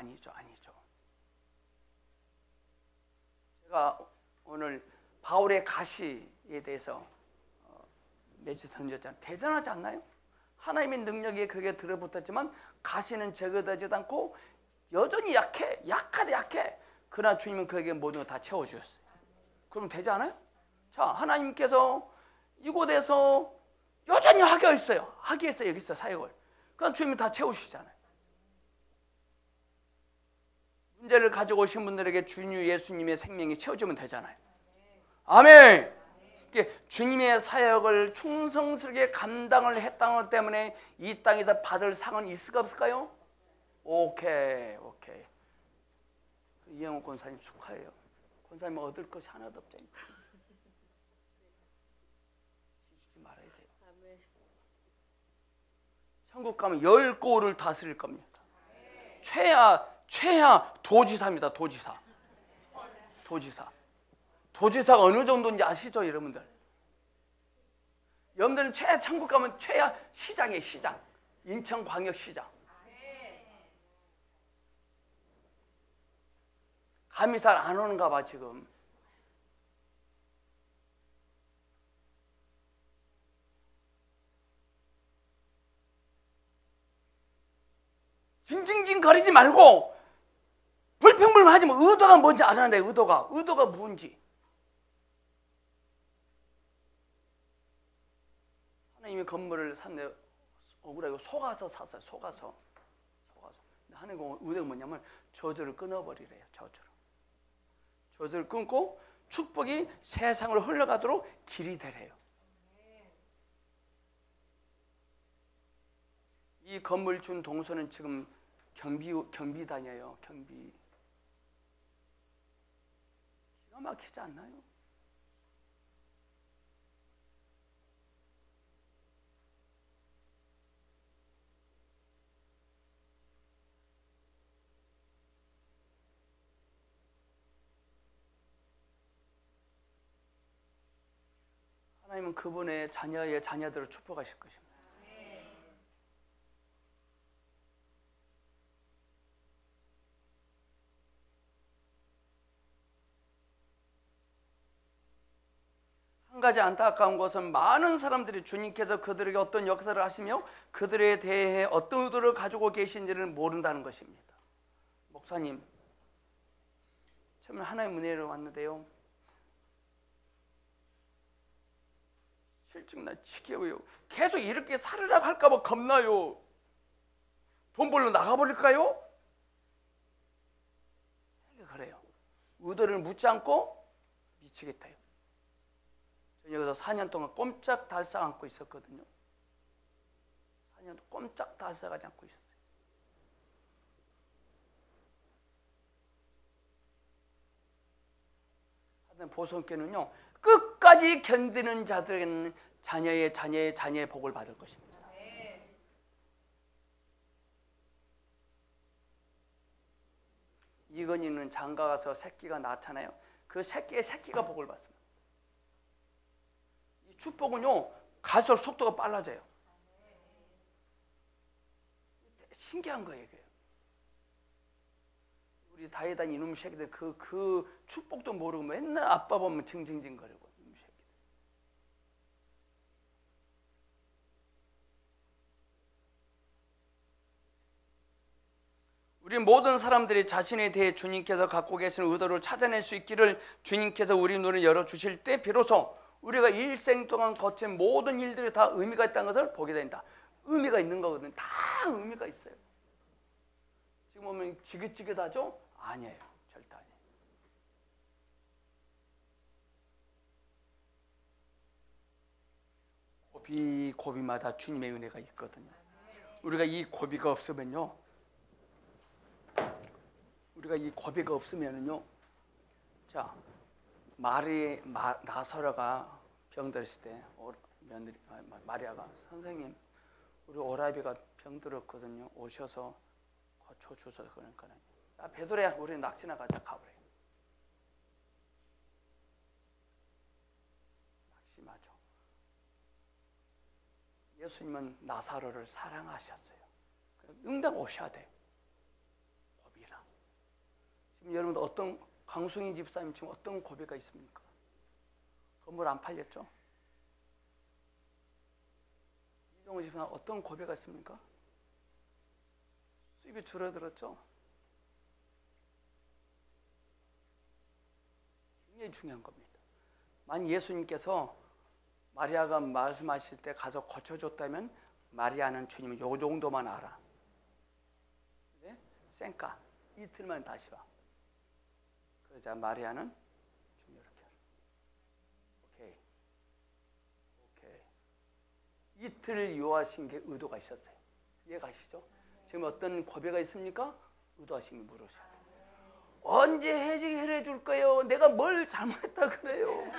Speaker 1: 제가 오늘 바울의 가시에 대해서 메시지 던졌잖아요. 대단하지 않나요? 하나님의 능력이 그게 들어붙었지만 가시는 제거되지도 않고 여전히 약해. 그러나 주님은 그에게 모든 걸 다 채워주셨어요. 그럼 되지 않아요? 자, 하나님께서 이곳에서 여전히 하게 했어요. 여기 있어 사역을. 그럼 주님이 다 채우시잖아요. 문제를 가지고 오신 분들에게 주님 예수님의 생명이 채워주면 되잖아요. 아멘. 주님의 사역을 충성스럽게 감당을 했다는 때문에 이 땅에서 받을 상은 있을까 없을까요? 오케이. 이영호 권사님 축하해요. 권사님 얻을 것이 하나도 없잖아요. 주지 말아야 돼요. 천국 가면 10고을을 다스릴 겁니다. 최하 도지사입니다. 도지사가 어느 정도인지 아시죠, 여러분들? 여러분들은 천국 가면 최하 시장이에요, 시장. 인천광역시장. 감이 잘 안 오는가 봐, 지금. 징징징 거리지 말고 불평불만 하지 마. 의도가 뭔지 알아야 돼. 의도가 뭔지. 하나님이 건물을 샀네. 억울하고 속아서 샀어요. 속아서. 하나님 의도가 뭐냐면 저주를 끊어버리래요. 저주를 끊고 축복이 세상으로 흘러가도록 길이 되래요. 이 건물 준 동서는 지금 경비단이에요. 경비. 기가 막히지 않나요? 하나님은 그분의 자녀의 자녀들을 축복하실 것입니다. 한 가지 안타까운 것은 많은 사람들이 주님께서 그들에게 어떤 역사를 하시며 그들에 대해 어떤 의도를 가지고 계신지를 모른다는 것입니다. 목사님, 처음에 하나님 은혜로 왔는데요. 실증 나 지겨워요. 계속 이렇게 살으라고 할까 봐 겁나요. 돈 벌러 나가버릴까요? 그래요. 의도를 묻지 않고 미치겠다요. 여기서 4년 동안 꼼짝 달싹 안고 있었거든요. 4년 동안 꼼짝 달싹하지 않고 있었어요. 하여튼 보성교는요, 끝까지 견디는 자들에게는 자녀의 복을 받을 것입니다. 이건희는 장가 가서 새끼가 낳잖아요. 그 새끼가 복을 받습니다. 축복은요, 갈수록 속도가 빨라져요. 신기한 거예요, 이게. 우리 다이단 이놈 새끼들 그 축복도 모르고 맨날 아빠 보면 징징징거리고 이놈 새끼들. 우리 모든 사람들이 자신에 대해 주님께서 갖고 계신 의도를 찾아낼 수 있기를 주님께서 우리 눈을 열어주실 때 비로소 우리가 일생 동안 거친 모든 일들이 다 의미가 있다는 것을 보게 된다. 의미가 있는 거거든요. 다 의미가 있어요. 지금 보면 지긋지긋하죠? 아니에요. 절대 아니에요. 고비마다 주님의 은혜가 있거든요. 우리가 이 고비가 없으면요, 자, 나사로가 병들었을 때 마리아가 선생님, 우리 오라비가 병들었거든요. 오셔서 고쳐주셔서 그러니까 베드로야, 우리 낙지나 가자. 가버려. 낙지 맞아. 예수님은 나사로를 사랑하셨어요. 응당 오셔야 돼. 고비라. 지금 여러분들 어떤 강승희 집사님 지금 어떤 고비가 있습니까? 건물 안 팔렸죠? 이종호 집사님 어떤 고비가 있습니까? 수입이 줄어들었죠? 굉장히 중요한 겁니다. 만약 예수님께서 마리아가 말씀하실 때 가서 고쳐줬다면 마리아는 주님은 요 정도만 알아. 네? 쌩까 이틀만 다시 와. 그러자 마리아는 좀 이렇게 알아. 오케이. 이틀을 요하신 게 의도가 있었어요. 이해가시죠? 지금 어떤 고비가 있습니까? 의도하신 게 물으셔야 돼요. 언제 해결해 줄 거예요? 내가 뭘 잘못했다 그래요?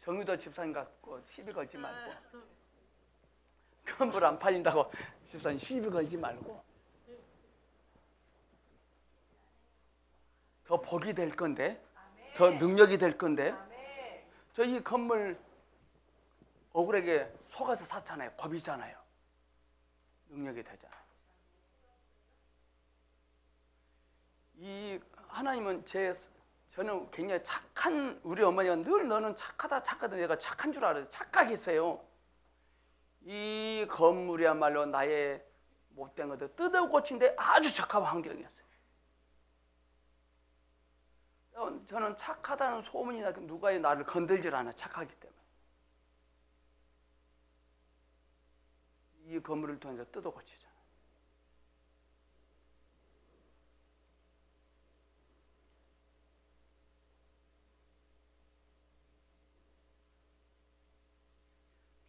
Speaker 1: 정유도 집사님 갖고 시비 걸지 말고, 건물 안 팔린다고 집사님 시비 걸지 말고, 더 복이 될 건데, 더 능력이 될 건데, 저 이 건물 억울하게 속아서 샀잖아요. 고비잖아요. 능력이 되잖아요. 이 하나님은 저는 굉장히 착한, 우리 어머니가 늘 너는 착하다 내가 착한 줄 알아요. 착각했어요. 이 건물이야말로 나의 못된 것들 뜯어 고친데 아주 적합한 환경이었어요. 저는 착하다는 소문이나 누가 나를 건들질 않아. 착하기 때문에. 이 건물을 통해서 뜯어 고치잖아.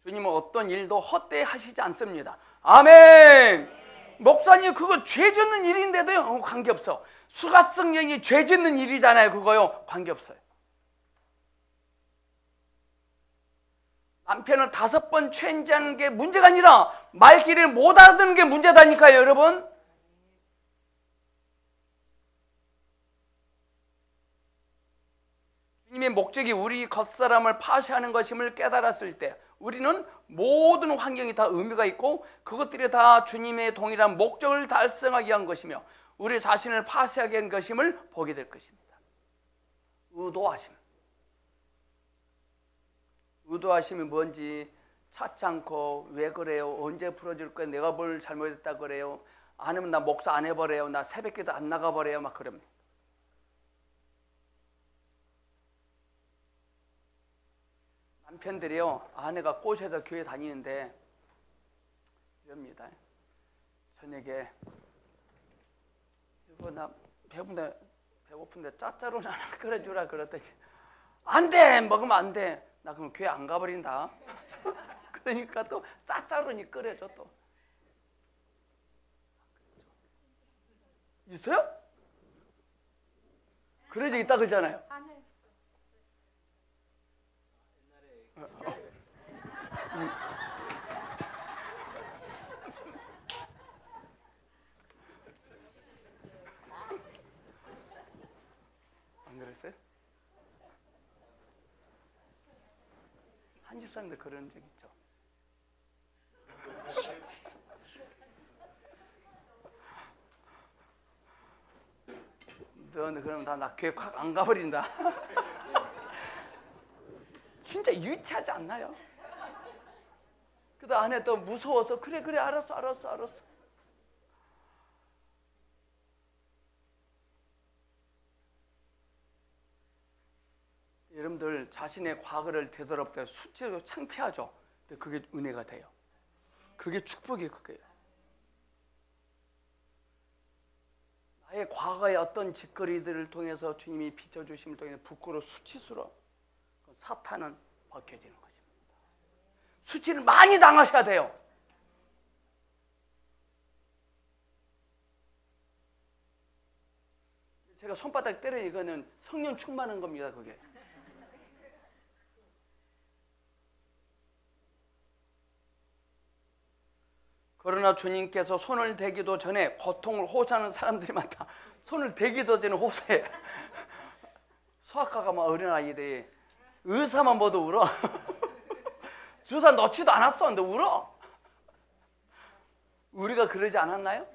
Speaker 1: 주님은 어떤 일도 헛되이 하시지 않습니다. 아멘. 목사님 그거 죄 짓는 일인데도요. 관계없어. 수가성령이 죄 짓는 일이잖아요. 그거요. 관계없어요. 남편을 5번 체인지하는 게 문제가 아니라 말귀를 못 알아듣는 게 문제다니까요. 여러분. 주님의 목적이 우리 겉사람을 파쇄하는 것임을 깨달았을 때 우리는 모든 환경이 다 의미가 있고 그것들이 다 주님의 동일한 목적을 달성하기 위한 것이며 우리 자신을 파쇄하게 한 것임을 보게 될 것입니다. 의도하심이 뭔지 찾지 않고 왜 그래요? 언제 풀어줄 거예요? 내가 뭘 잘못했다 그래요? 아니면 나 목사 안 해버려요? 나 새벽기도 안 나가버려요? 막 그럽니다. 남편들이요, 아내가 꼬셔서 교회 다니는데 이럽니다. 저녁에 여보 나 배고픈데 짜짜로나 하나 끓여주라 그랬더니 안 돼! 먹으면 안 돼! 나 그럼 교회 안 가버린다. 그러니까 또 짜짜로니 끓여줘 또. 있어요? 그런 적 있다 그러잖아요. 안 그랬어요? 한 집사님도 그런 적 있죠. 너는 그러면 나 교회 확 안 가버린다. 진짜 유치하지 않나요? 그래도 아내 또 무서워서 그래 알았어. 여러분들 자신의 과거를 되돌아볼 때 수치로 창피하죠. 근데 그게 은혜가 돼요. 그게 축복이 그거예요. 나의 과거의 어떤 짓거리들을 통해서 주님이 비춰주심을 통해서 부끄러워 수치스러워 사탄은 벗겨지는 것입니다. 수치를 많이 당하셔야 돼요. 제가 손바닥 때리는 이거는 성령 충만한 겁니다. 그게. 그러나 주님께서 손을 대기도 전에 고통을 호소하는 사람들이 많다. 손을 대기도 전에 호소해. 소아과가 막 어린아이들이 의사만 모두 울어. 주사 넣지도 않았어. 근데 울어. 우리가 그러지 않았나요?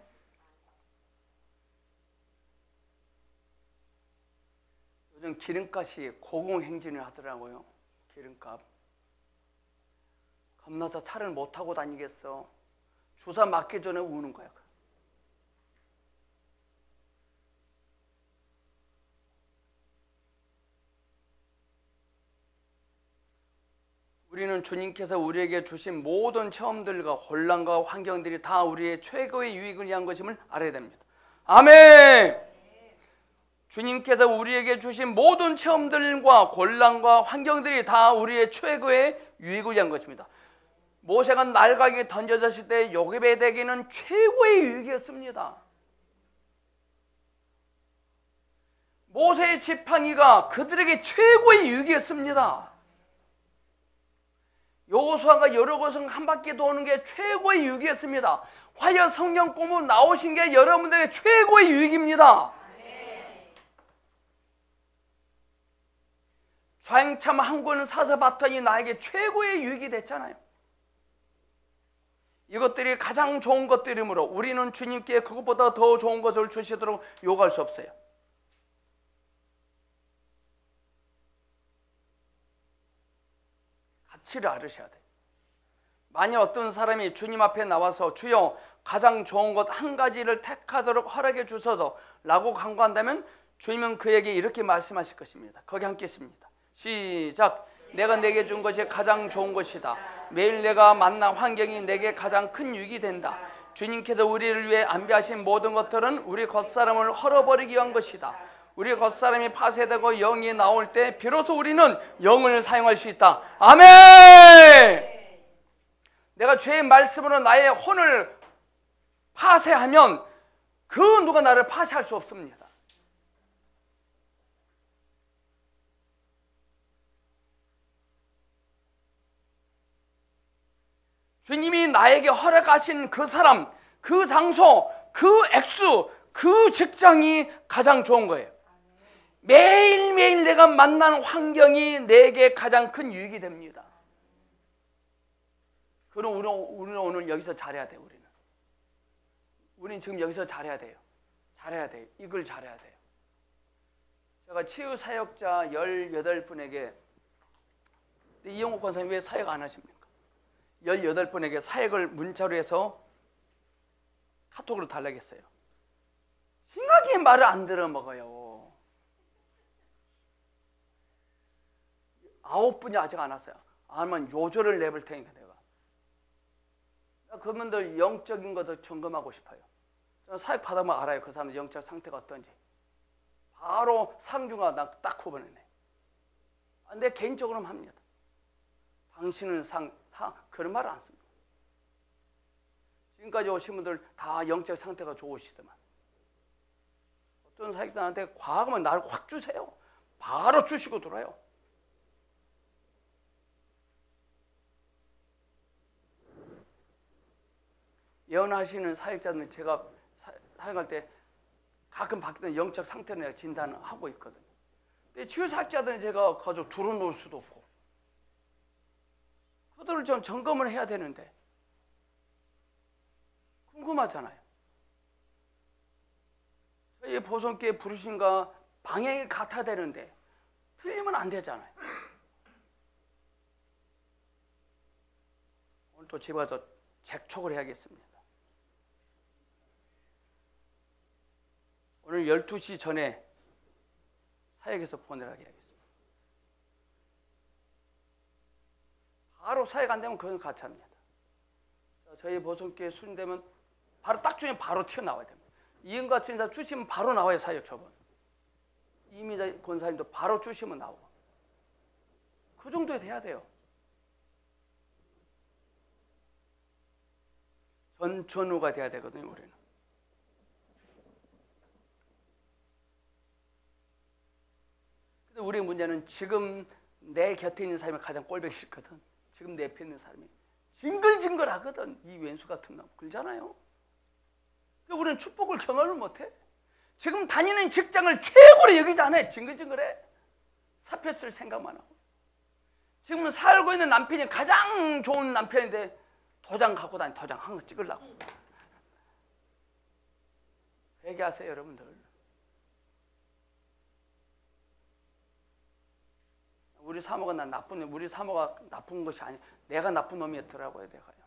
Speaker 1: 요즘 기름값이 고공행진을 하더라고요. 기름값. 겁나서 차를 못 타고 다니겠어. 주사 맞기 전에 우는 거야. 우리는 주님께서 우리에게 주신 모든 체험들과 혼란과 환경들이 다 우리의 최고의 유익을 위한 것임을 알아야 됩니다. 아멘! 주님께서 우리에게 주신 모든 체험들과 곤란과 환경들이 다 우리의 최고의 유익을 위한 것입니다. 모세가 날강에 던져졌을 때 요게벳에게는 최고의 유익이었습니다. 모세의 지팡이가 그들에게 최고의 유익이었습니다. 여호수아가 여러 곳을 한 바퀴 도는 게 최고의 유익이었습니다. 화요 성경 공부 나오신 게 여러분들에게 최고의 유익입니다. 좌행참 한 권을 사서 봤더니 나에게 최고의 유익이 됐잖아요. 이것들이 가장 좋은 것들이므로 우리는 주님께 그것보다 더 좋은 것을 주시도록 요구할 수 없어요. 가치를 알으셔야 돼요. 만약 어떤 사람이 주님 앞에 나와서 주여 가장 좋은 것 한 가지를 택하도록 허락해 주소서 라고 간구한다면 주님은 그에게 이렇게 말씀하실 것입니다. 거기 함께 있습니다. 시작. 내가 내게 준 것이 가장 좋은 것이다. 매일 내가 만난 환경이 내게 가장 큰 유익이 된다. 주님께서 우리를 위해 안배하신 모든 것들은 우리 겉사람을 헐어버리기 위한 것이다. 우리 겉사람이 파쇄되고 영이 나올 때 비로소 우리는 영을 사용할 수 있다. 아멘! 내가 죄의 말씀으로 나의 혼을 파쇄하면 그 누가 나를 파쇄할 수 없습니다. 주님이 나에게 허락하신 그 사람, 그 장소, 그 액수, 그 직장이 가장 좋은 거예요. 매일매일 내가 만나는 환경이 내게 가장 큰 유익이 됩니다. 그럼 우리는 오늘 여기서 잘해야 돼요. 우리는 지금 여기서 잘해야 돼요. 잘해야 돼요. 이걸 잘해야 돼요. 제가 치유사역자 18분에게 이영옥 권사님 왜 사역 안 하십니까? 18분에게 사역을 문자로 해서 카톡으로 달라겠어요. 심하게 말을 안 들어먹어요. 9분이 아직 안 왔어요. 아니면 요조를 내볼 테니까 내가. 그분들 영적인 것도 점검하고 싶어요. 저는 사역 받으면 알아요. 그 사람의 영적 상태가 어떤지. 바로 상중하 딱 구분해내. 내 개인적으로는 합니다. 당신은 그런 말을 안 씁니다. 지금까지 오신 분들 다 영적 상태가 좋으시더만. 어떤 사역자한테 과거면 나를 확 주세요. 바로 주시고 돌아요. 예언하시는 사역자들은 제가 사역할 때 가끔 바뀌는 영적 상태를 내가 진단을 하고 있거든요. 근데 치유 사역자들은 제가 가지고 들어놓을 수도 없고 그들을 좀 점검을 해야 되는데 궁금하잖아요. 저희 보성교회 부르신가 방향이 같아야 되는데 틀리면 안 되잖아요. 오늘 또 집에 가서 재촉을 해야겠습니다. 오늘 12시 전에 사역에서 보내라고 해야겠습니다. 바로 사회가 안 되면 그건 가짜입니다. 저희 보성교회 수준되면 바로 딱 주면 바로 튀어나와야 됩니다. 이은 같은 인사 주시면 바로 나와요. 사역 처분. 이미자 권사님도 바로 주시면 나오고. 그 정도에 돼야 돼요. 전후가 돼야 되거든요. 우리는. 근데 우리의 문제는 지금 내 곁에 있는 사람이 가장 꼴보기 싫거든. 지금 내 옆에 있는 사람이 징글징글하거든. 이 왼수 같은 놈. 그러잖아요. 근데 우리는 축복을 경험을 못해. 지금 다니는 직장을 최고로 여기지 않아. 징글징글해. 사표 쓸 생각만 하고. 지금 살고 있는 남편이 가장 좋은 남편인데 도장 갖고 다니. 도장 항상 찍으려고. 회개하세요, 여러분들. 우리 사모가 난 나쁜 놈. 우리 사모가 나쁜 것이 아니야. 내가 나쁜 놈이었더라고요. 내가요.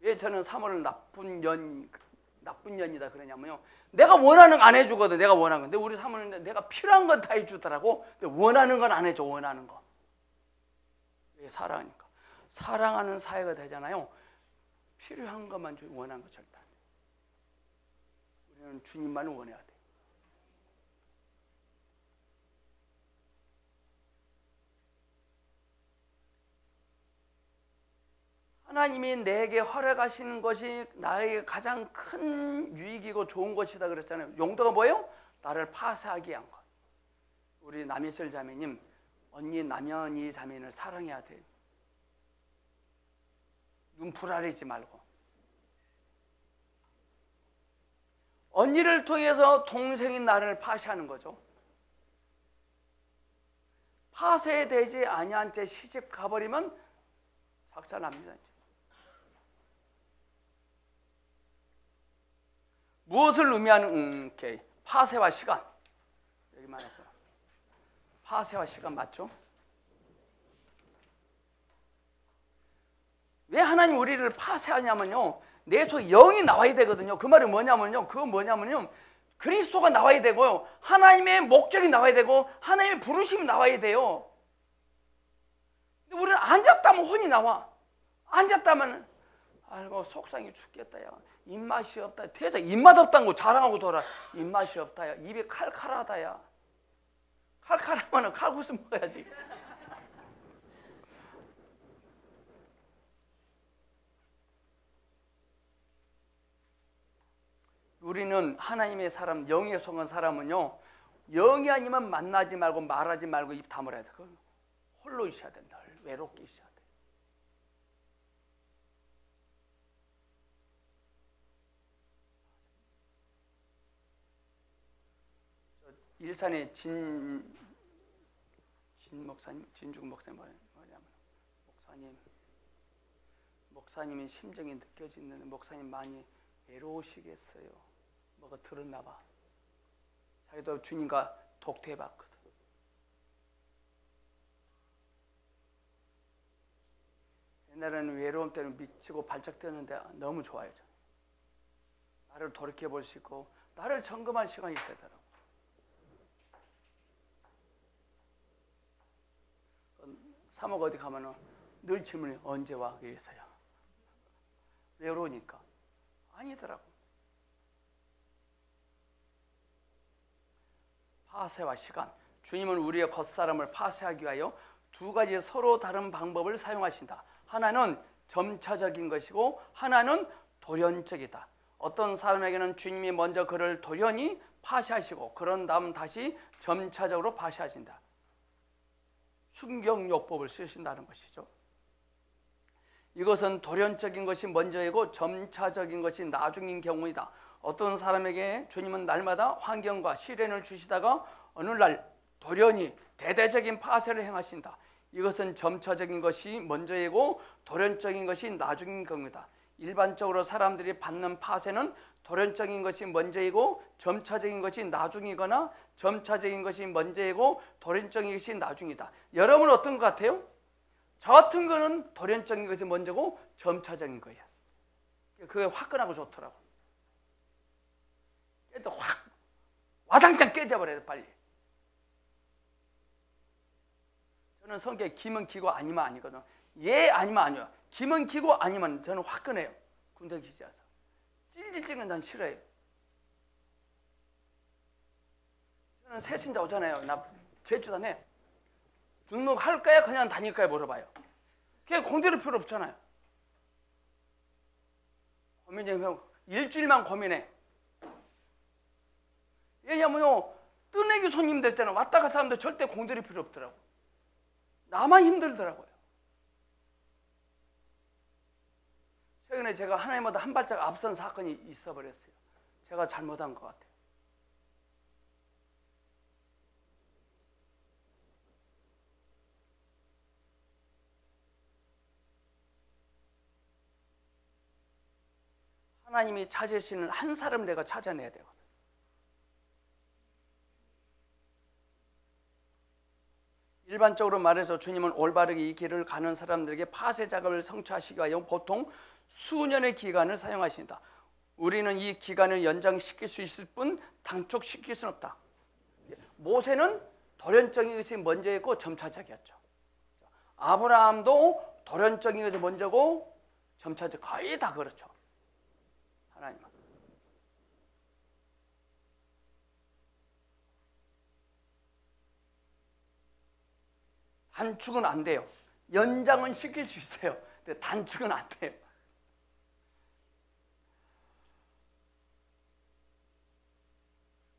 Speaker 1: 왜 저는 사모를 나쁜 년이다 그러냐면요. 내가 원하는 거 안 해주거든. 내가 원하는 거. 근데 우리 사모는 내가 필요한 건 다 해주더라고. 근데 원하는 건 안 해줘. 원하는 거. 왜? 사랑하니까. 사랑하는 사회가 되잖아요. 필요한 것만 주. 원하는 거 절대 안 돼. 우리는 주님만 원해야 돼. 하나님이 내게 허락하신 것이 나에게 가장 큰 유익이고 좋은 것이다 그랬잖아요. 용도가 뭐예요? 나를 파쇄하기 위한 것. 우리 남이슬 자매님, 언니 남연이 자매를 사랑해야 돼. 눈 부라리지 말고. 언니를 통해서 동생인 나를 파쇄하는 거죠. 파쇄되지 아니한 채 시집 가버리면 작살납니다. 무엇을 의미하는 파쇄와 시간. 여기 말했구나. 파쇄와 시간 맞죠? 왜 하나님 우리를 파쇄하냐면요. 내 속에 영이 나와야 되거든요. 그 말이 뭐냐면요. 그건 뭐냐면요. 그리스도가 나와야 되고요. 하나님의 목적이 나와야 되고 하나님의 부르심이 나와야 돼요. 근데 우리는 앉았다면 혼이 나와. 앉았다면 아이고 속상해 죽겠다 야. 입맛이 없다. 대자 입맛 없다는 거 자랑하고 돌아. 입맛이 없다 야. 입이 칼칼하다 야. 칼칼하면 칼국수 먹어야지. 우리는 하나님의 사람, 영에 속한 사람은요. 영이 아니면 만나지 말고 말하지 말고 입 다물어야 돼. 그건 홀로 있어야 된다. 외롭게 있어야 돼. 일산의 진 목사님, 진중 목사님 뭐냐면 목사님의 심정이 느껴지는 목사님 많이 외로우시겠어요. 뭐가 들었나 봐. 자기도 주님과 독대해봤거든. 옛날에는 외로움 때문에 미치고 발작 뛰었는데 너무 좋아요. 나를 돌이켜볼 수 있고 나를 점검할 시간이 있더라고. 사모가 어디 가면은 늘 질문이 언제 와? 이래서요. 외로우니까. 아니더라고. 파쇄와 시간. 주님은 우리의 겉사람을 파쇄하기 위하여 두 가지 서로 다른 방법을 사용하신다. 하나는 점차적인 것이고 하나는 돌연적이다. 어떤 사람에게는 주님이 먼저 그를 돌연히 파쇄하시고 그런 다음 다시 점차적으로 파쇄하신다. 순경요법을 쓰신다는 것이죠. 이것은 돌연적인 것이 먼저이고 점차적인 것이 나중인 경우이다. 어떤 사람에게 주님은 날마다 환경과 시련을 주시다가 어느 날 돌연히 대대적인 파쇄를 행하신다. 이것은 점차적인 것이 먼저이고 돌연적인 것이 나중인 경우이다. 일반적으로 사람들이 받는 파쇄는 돌연적인 것이 먼저이고 점차적인 것이 나중이거나 점차적인 것이 먼저이고 돌연적인 것이 나중이다. 여러분은 어떤 것 같아요? 저 같은 거는 돌연적인 것이 먼저고 점차적인 거예요. 그게 화끈하고 좋더라고. 또 확 와당장 깨져버려요 빨리. 저는 성격이 기면 기고 아니면 아니거든. 예 아니면 아니요. 기면 기고 아니면 저는 화끈해요. 군대 기지라서. 찔찔찔은 난 싫어해요. 저는 새신자 오잖아요. 나 제주단에 등록할까요? 그냥 다닐까요? 물어봐요. 그게 공들일 필요 없잖아요. 고민이면 일주일만 고민해. 왜냐면요, 뜨내기 손님들 때는 왔다 간 사람들 절대 공들일 필요 없더라고. 나만 힘들더라고요. 최근에 제가 하나님보다 한 발짝 앞선 사건이 있어버렸어요. 제가 잘못한 것 같아요. 하나님이 찾으시는 한 사람 내가 찾아내야 되거든. 일반적으로 말해서 주님은 올바르게 이 길을 가는 사람들에게 파쇄 작업을 성취하시기 위하여 보통 수년의 기간을 사용하신다. 우리는 이 기간을 연장시킬 수 있을 뿐 단축시킬 수는 없다. 모세는 도련적인 것이 먼저였고 점차적이었죠. 아브라함도 도련적인 것이 먼저고 점차적, 거의 다 그렇죠. 하나님은. 단축은 안 돼요. 연장은 시킬 수 있어요. 근데 단축은 안 돼요.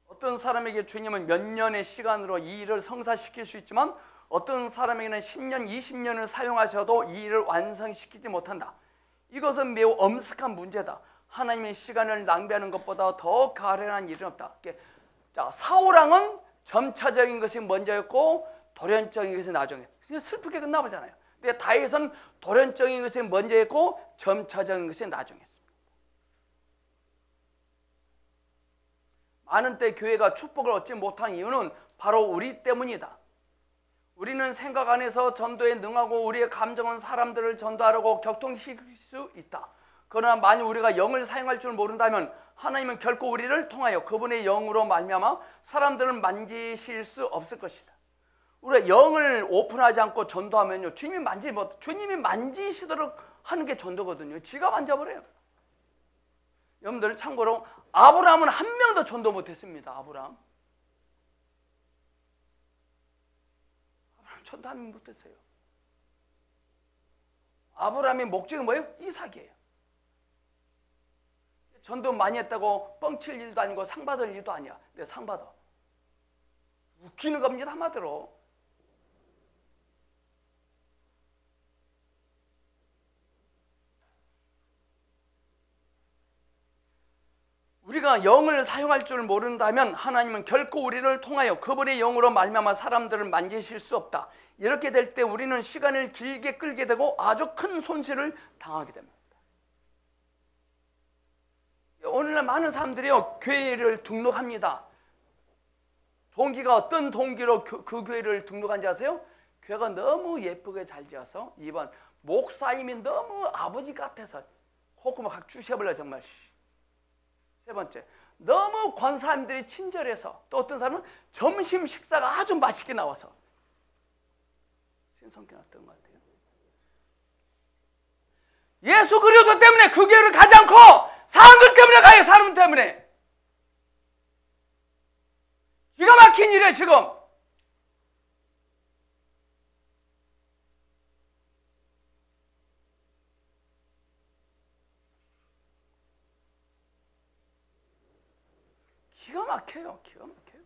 Speaker 1: 어떤 사람에게 주님은 몇 년의 시간으로 이 일을 성사시킬 수 있지만 어떤 사람에게는 10년, 20년을 사용하셔도 이 일을 완성시키지 못한다. 이것은 매우 엄숙한 문제다. 하나님의 시간을 낭비하는 것보다 더 가련한 일은 없다. 자, 사울왕은 점차적인 것이 먼저였고 도련적인 것이 나중에. 슬프게 끝나버잖아요. 근데 다윗은 도련적인 것이 먼저였고 점차적인 것이 나중이었습니다. 많은 때 교회가 축복을 얻지 못한 이유는 바로 우리 때문이다. 우리는 생각 안에서 전도에 능하고 우리의 감정은 사람들을 전도하려고 격통시킬 수 있다. 그러나 만약 우리가 영을 사용할 줄 모른다면 하나님은 결코 우리를 통하여 그분의 영으로 말미암아 사람들을 만지실 수 없을 것이다. 우리가 영을 오픈하지 않고 전도하면요, 주님이 만지시도록 하는 게 전도거든요. 지가 만져버려요. 여러분들 참고로 아브라함은 한 명도 전도 못했습니다. 아브라함 전도 한 명 못했어요. 아브라함의 목적이 뭐예요? 이삭이에요. 전도 많이 했다고 뻥칠 일도 아니고 상 받을 일도 아니야. 근데 상 받아. 웃기는 겁니다, 한마디로. 우리가 영을 사용할 줄 모른다면 하나님은 결코 우리를 통하여 그분의 영으로 말미암아 사람들을 만지실 수 없다. 이렇게 될 때 우리는 시간을 길게 끌게 되고 아주 큰 손실을 당하게 됩니다. 오늘날 많은 사람들이요, 교회를 등록합니다. 동기가 어떤 동기로 그 교회를 등록한지 아세요? 교회가 너무 예쁘게 잘 지어서, 2번 목사님이 너무 아버지 같아서 콧구멍 확 주셔버려 정말. 3번째, 너무 권사님들이 친절해서, 또 어떤 사람은 점심 식사가 아주 맛있게 나와서. 신성기 어떤 것 같아요? 예수 그리스도 때문에 그 교회를 가지 않고 사람들 때문에 가요. 사람 때문에. 기가 막힌 일이에요 지금. 기가 막혀요. 기가 막혀요.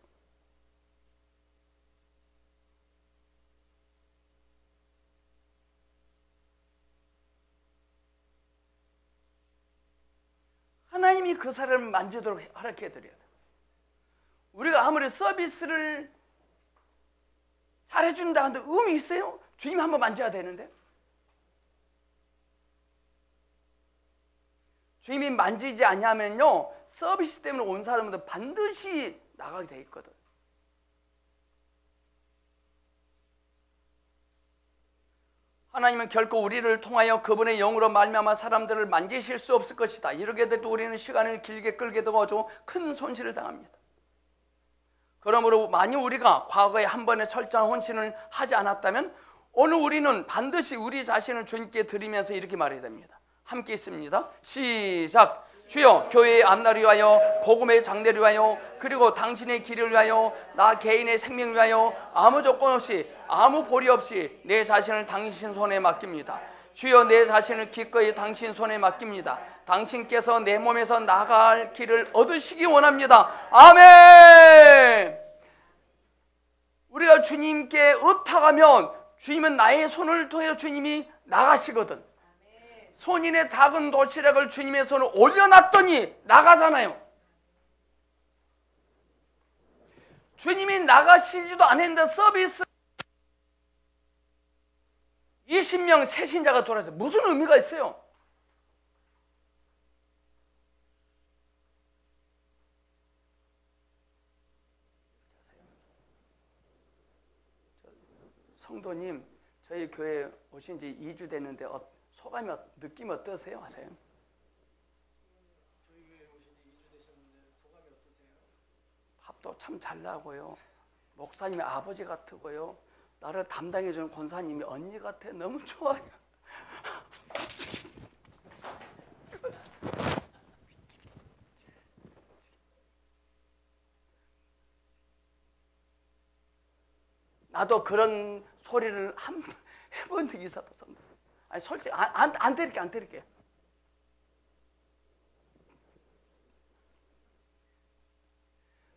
Speaker 1: 하나님이 그 사람을 만지도록 허락해드려야 돼요. 우리가 아무리 서비스를 잘해준다 하는데 의미 있어요? 주님 한번 만져야 되는데. 주님이 만지지 않냐면요, 서비스 때문에 온 사람들 반드시 나가게 돼 있거든. 하나님은 결코 우리를 통하여 그분의 영으로 말미암아 사람들을 만지실 수 없을 것이다. 이렇게 돼도 우리는 시간을 길게 끌게 되고 아주 큰 손실을 당합니다. 그러므로 만약 우리가 과거에 한 번의 철저한 헌신을 하지 않았다면 오늘 우리는 반드시 우리 자신을 주님께 드리면서 이렇게 말해야 됩니다. 함께 있습니다. 시작. 주여, 교회의 앞날을 위하여, 복음의 장래를 위하여, 그리고 당신의 길을 위하여, 나 개인의 생명을 위하여 아무 조건 없이, 아무 보리 없이 내 자신을 당신 손에 맡깁니다. 주여, 내 자신을 기꺼이 당신 손에 맡깁니다. 당신께서 내 몸에서 나갈 길을 얻으시기 원합니다. 아멘. 우리가 주님께 의탁하면 주님은 나의 손을 통해서 주님이 나가시거든. 손인의 작은 도시락을 주님의 손을 올려놨더니 나가잖아요. 주님이 나가시지도 않았는데 서비스 20명 새신자가 돌아서 무슨 의미가 있어요? 성도님, 저희 교회 오신 지 2주 됐는데 소감이, 느낌 어떠세요? 하세요?
Speaker 2: 저희 교회 오신 지 2주 되셨는데 소감이 어떠세요?
Speaker 1: 합도 참 잘 나고요. 목사님이 아버지 같고요. 나를 담당해주는 권사님이 언니 같아. 너무 좋아요. 나도 그런 소리를 한 번 해본 적이 있었다. 아니 솔직히 안 때릴게.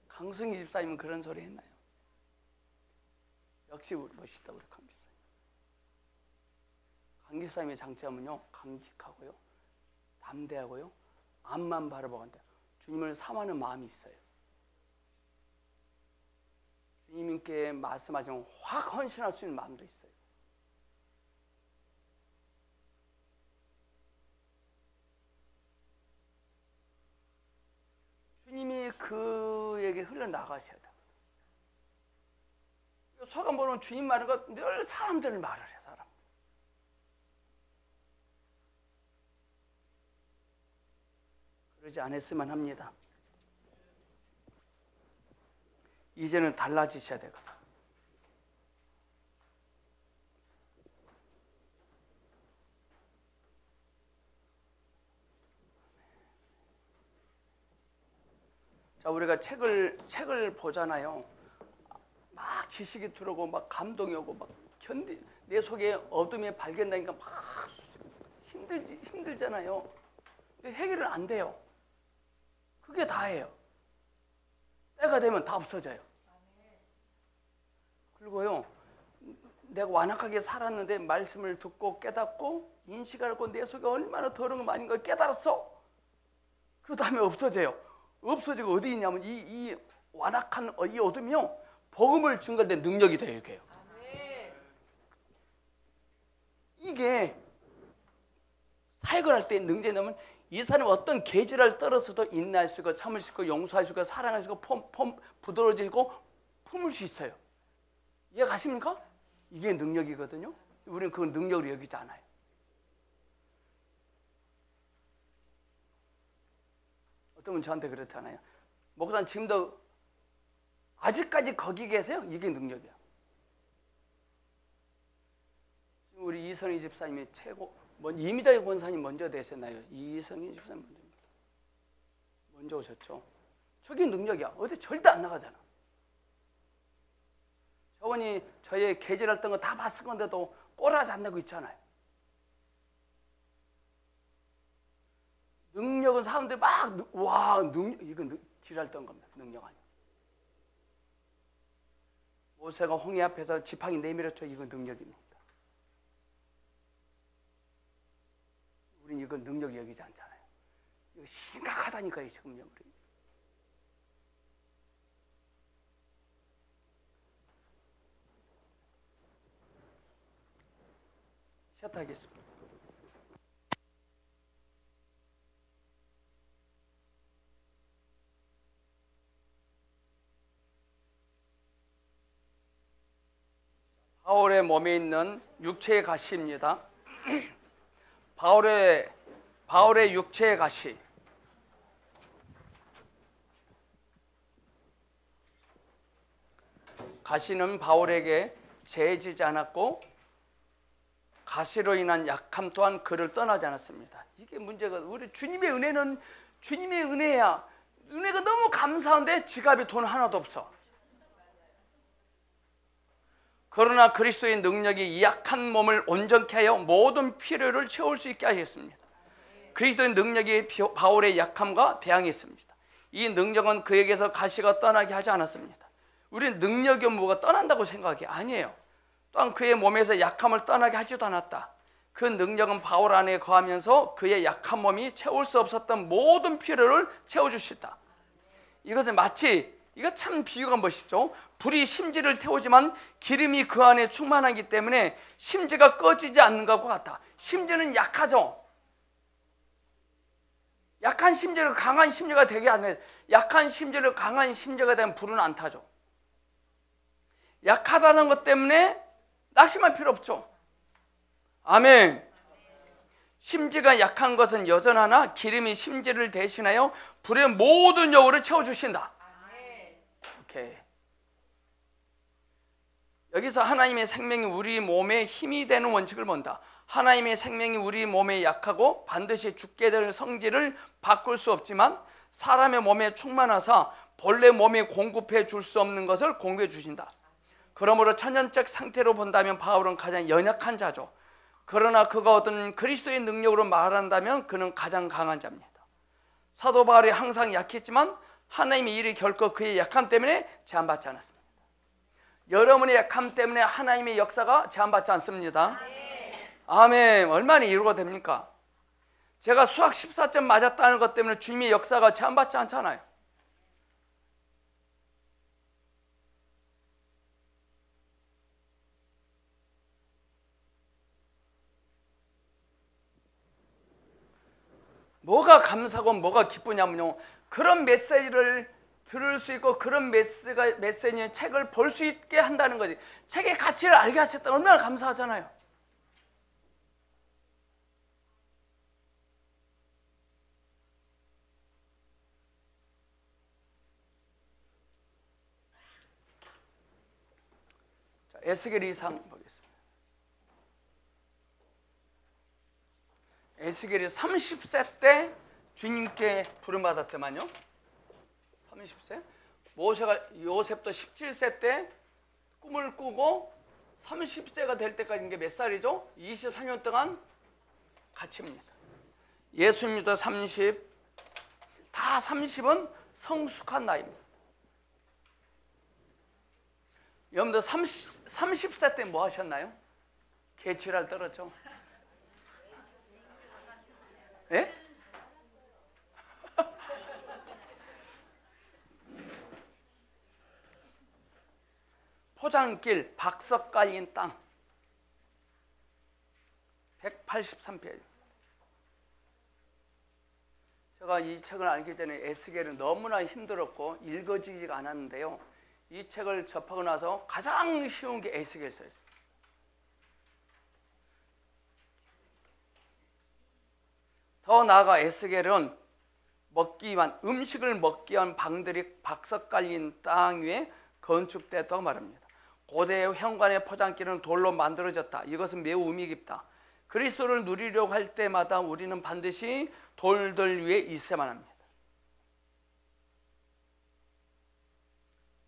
Speaker 1: 강승희 집사님은 그런 소리 했나요? 역시 멋있다 우리 강 집사님. 강 집사님의 장점은요, 강직하고요, 담대하고요, 앞만 바라보고 한다. 주님을 사모하는 마음이 있어요. 주님께 말씀하시면 확 헌신할 수 있는 마음도 있어요. 주님이 그에게 흘러나가셔야 돼요. 소감 보면 주님 말은 늘 사람들 말을 해. 사람. 그러지 않았으면 합니다. 이제는 달라지셔야 되거든. 자, 우리가 책을 보잖아요. 막 지식이 들어오고 막 감동이 오고 막 내 속에 어둠이 발견되니까 막 힘들잖아요. 근데 해결은 안 돼요. 그게 다예요. 때가 되면 다 없어져요. 그리고요, 내가 완악하게 살았는데 말씀을 듣고 깨닫고 인식하고 내 속에 얼마나 더러운 거 많은 걸 깨달았어. 그 다음에 없어져요. 없어지고 어디 있냐면 이 완악한 이 어둠이요, 복음을 증거할 때 능력이 돼요. 이게요. 이게 사역을 할 때 능력이 되면 이 사람이 어떤 계절을 떨어서도 인내할 수 있고 참을 수 있고 용서할 수 있고 사랑할 수 있고 부드러워지고 품을 수 있어요. 이해가십니까? 이게 능력이거든요. 우리는 그걸 능력으로 여기지 않아요. 어떤 분 저한테 그렇잖아요. 목사님 지금도 아직까지 거기 계세요? 이게 능력이야. 우리 이성희 집사님이 최고, 이미자 권사님 먼저 되셨나요? 이성희 집사님 먼저 오셨죠. 저게 능력이야. 어디 절대 안 나가잖아. 저분이 저의 계절했던 거 다 봤을 건데도 꼬라지 안 내고 있잖아요. 능력은 사람들이 막, 와, 이건 지랄던 겁니다. 능력 아니야. 모세가 홍해 앞에서 지팡이 내밀었죠. 이건 능력입니다. 우리는 이건 능력 여기지 않잖아요. 이거 심각하다니까요, 지금요. 우리. 시작하겠습니다. 바울의 몸에 있는 육체의 가시입니다. 바울의 육체의 가시. 가시는 바울에게 재지지 않았고 가시로 인한 약함 또한 그를 떠나지 않았습니다. 이게 문제가, 우리 주님의 은혜는 주님의 은혜야. 은혜가 너무 감사한데 지갑에 돈 하나도 없어. 그러나 그리스도의 능력이 이 약한 몸을 온전케 하여 모든 필요를 채울 수 있게 하셨습니다. 그리스도의 능력이 바울의 약함과 대항했습니다. 이 능력은 그에게서 가시가 떠나게 하지 않았습니다. 우리는 능력이 뭐가 떠난다고 생각해. 아니에요. 또한 그의 몸에서 약함을 떠나게 하지도 않았다. 그 능력은 바울 안에 거하면서 그의 약한 몸이 채울 수 없었던 모든 필요를 채워주셨다. 이것은 마치, 이거 참 비유가 멋있죠. 불이 심지를 태우지만 기름이 그 안에 충만하기 때문에 심지가 꺼지지 않는 것과 같다. 심지는 약하죠. 약한 심지를 강한 심지가 되게 안 돼. 약한 심지를 강한 심지가 되면 불은 안 타죠. 약하다는 것 때문에 낙심할 필요 없죠. 아멘. 심지가 약한 것은 여전하나 기름이 심지를 대신하여 불의 모든 여울을 채워주신다. 오케이. 여기서 하나님의 생명이 우리 몸에 힘이 되는 원칙을 본다. 하나님의 생명이 우리 몸에 약하고 반드시 죽게 될 성질을 바꿀 수 없지만 사람의 몸에 충만하사 본래 몸에 공급해 줄 수 없는 것을 공급해 주신다. 그러므로 천연적 상태로 본다면 바울은 가장 연약한 자죠. 그러나 그가 어떤 그리스도의 능력으로 말한다면 그는 가장 강한 자입니다. 사도 바울이 항상 약했지만 하나님의 일이 결코 그의 약함 때문에 제한받지 않았습니다. 여러분의 약함 때문에 하나님의 역사가 제한받지 않습니다. 아멘. 얼마나 이유가 됩니까? 제가 수학 14점 맞았다는 것 때문에 주님의 역사가 제한받지 않잖아요. 뭐가 감사하고 뭐가 기쁘냐면요, 그런 메시지를 들을 수 있고 그런 메시지 책을 볼 수 있게 한다는 거지. 책의 가치를 알게 하셨다. 얼마나 감사하잖아요. 자, 에스겔 2상 보겠습니다. 에스겔이 30세 때 주님께 부름받았더만요. 30세. 요셉도 17세 때 꿈을 꾸고 30세가 될 때까지 이게 몇 살이죠? 24년 동안 갇힙니다. 예수님도 30, 다 30은 성숙한 나이입니다. 여러분들 30세 때 뭐 하셨나요? 개치랄 떨었죠? 예? 포장길 박석 깔린 땅 183페이지. 제가 이 책을 알기 전에 에스겔은 너무나 힘들었고 읽어지지가 않았는데요, 이 책을 접하고 나서 가장 쉬운 게 에스겔서였어요. 더 나아가 에스겔은 음식을 먹기 위한 방들이 박석 깔린 땅 위에 건축됐다고 말합니다. 고대의 현관의 포장길은 돌로 만들어졌다. 이것은 매우 의미 깊다. 그리스도를 누리려고 할 때마다 우리는 반드시 돌들 위에 있어야만 합니다.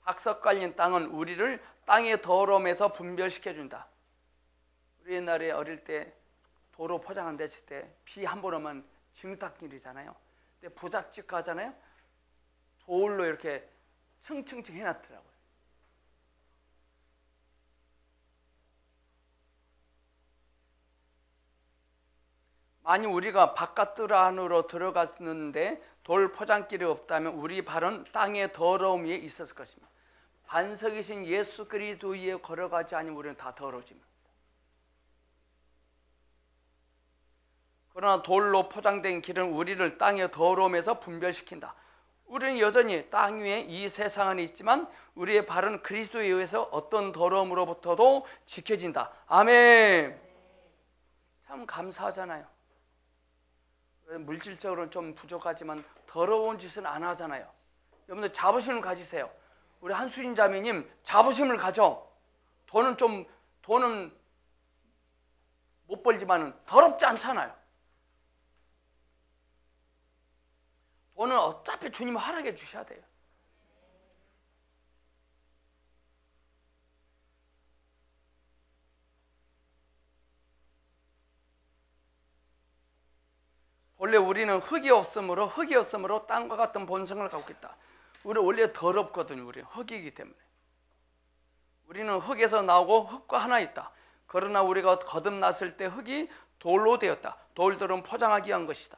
Speaker 1: 박석 깔린 땅은 우리를 땅의 더러움에서 분별시켜준다. 우리 옛날에 어릴 때 도로 포장 안 됐을 때 비 한 번 오면 징탁길이잖아요. 근데 부잣집 가잖아요. 돌로 이렇게 층층층 해놨더라고요. 만약 우리가 바깥들 안으로 들어갔는데 돌 포장길이 없다면 우리 발은 땅의 더러움 위에 있었을 것입니다. 반석이신 예수 그리스도 위에 걸어가지 않으면 우리는 다 더러워집니다. 그러나 돌로 포장된 길은 우리를 땅의 더러움에서 분별시킨다. 우리는 여전히 땅 위에 이 세상 안에 있지만 우리의 발은 그리스도에 의해서 어떤 더러움으로부터도 지켜진다. 아멘. 참 감사하잖아요. 물질적으로는 좀 부족하지만 더러운 짓은 안 하잖아요. 여러분들 자부심을 가지세요. 우리 한수진 자매님 자부심을 가져. 돈은 못 벌지만은 더럽지 않잖아요. 돈은 어차피 주님이 허락해 주셔야 돼요. 원래 우리는 흙이 없으므로 땅과 같은 본성을 갖고 있다. 우리는 원래 더럽거든요. 우리는 흙이기 때문에. 우리는 흙에서 나오고 흙과 하나 있다. 그러나 우리가 거듭났을 때 흙이 돌로 되었다. 돌들은 포장하기 위한 것이다.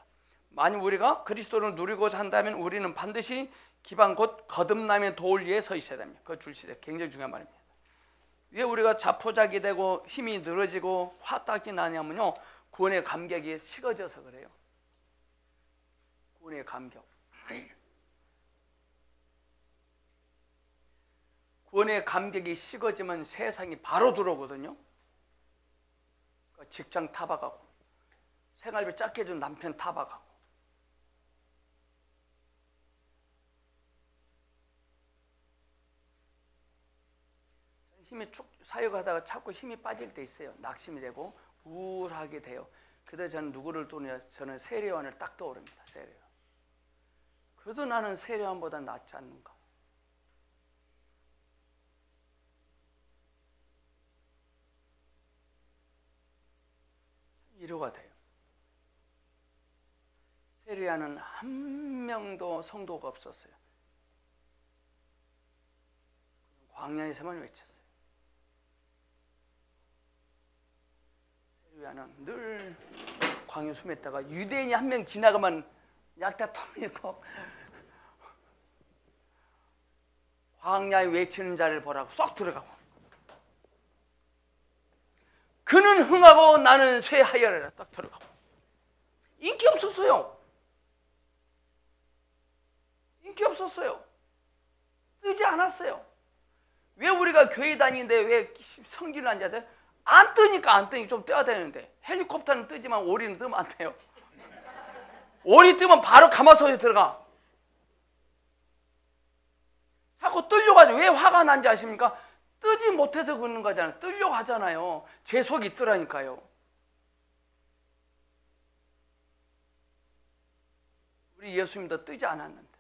Speaker 1: 만약 우리가 그리스도를 누리고자 한다면 우리는 반드시 기반 곧 거듭남의 돌 위에 서 있어야 됩니다. 그 줄시대 굉장히 중요한 말입니다. 왜 우리가 자포자기 되고 힘이 늘어지고 화딱이 나냐면요, 구원의 감격이 식어져서 그래요. 구원의 감격. 구원의 감격이 식어지면 세상이 바로 들어오거든요. 직장 타박하고 생활비 작게 해준 남편 타박하고 힘이 쭉 사역하다가 자꾸 힘이 빠질 때 있어요. 낙심이 되고 우울하게 돼요. 그때 저는 누구를 떠오르냐, 저는 세례요한을 딱 떠오릅니다. 세례요한. 그래도 나는 세례요한보다 낫지 않는가. 위로가 돼요. 세례요한은 한 명도 성도가 없었어요. 광야에서만 외쳤어요. 세례요한은 늘 광야 숨했다가 유대인이 한 명 지나가면 약다 털리고 광야에 외치는 자를 보라고 쏙 들어가고, 그는 흥하고 나는 쇠하여라 딱 들어가고. 인기 없었어요. 인기 없었어요. 뜨지 않았어요. 왜 우리가 교회 다니는데 왜 성기를 안 자세요? 안 뜨니까 안 뜨니까 좀 떠야 되는데. 헬리콥터는 뜨지만 오리는 뜨면 안 돼요. 오리 뜨면 바로 가마솥에 들어가. 자꾸 뜨려고 하죠. 왜 화가 난지 아십니까? 뜨지 못해서 그러는 거잖아요. 뜨려고 하잖아요. 제 속이 뜨라니까요. 우리 예수님도 뜨지 않았는데.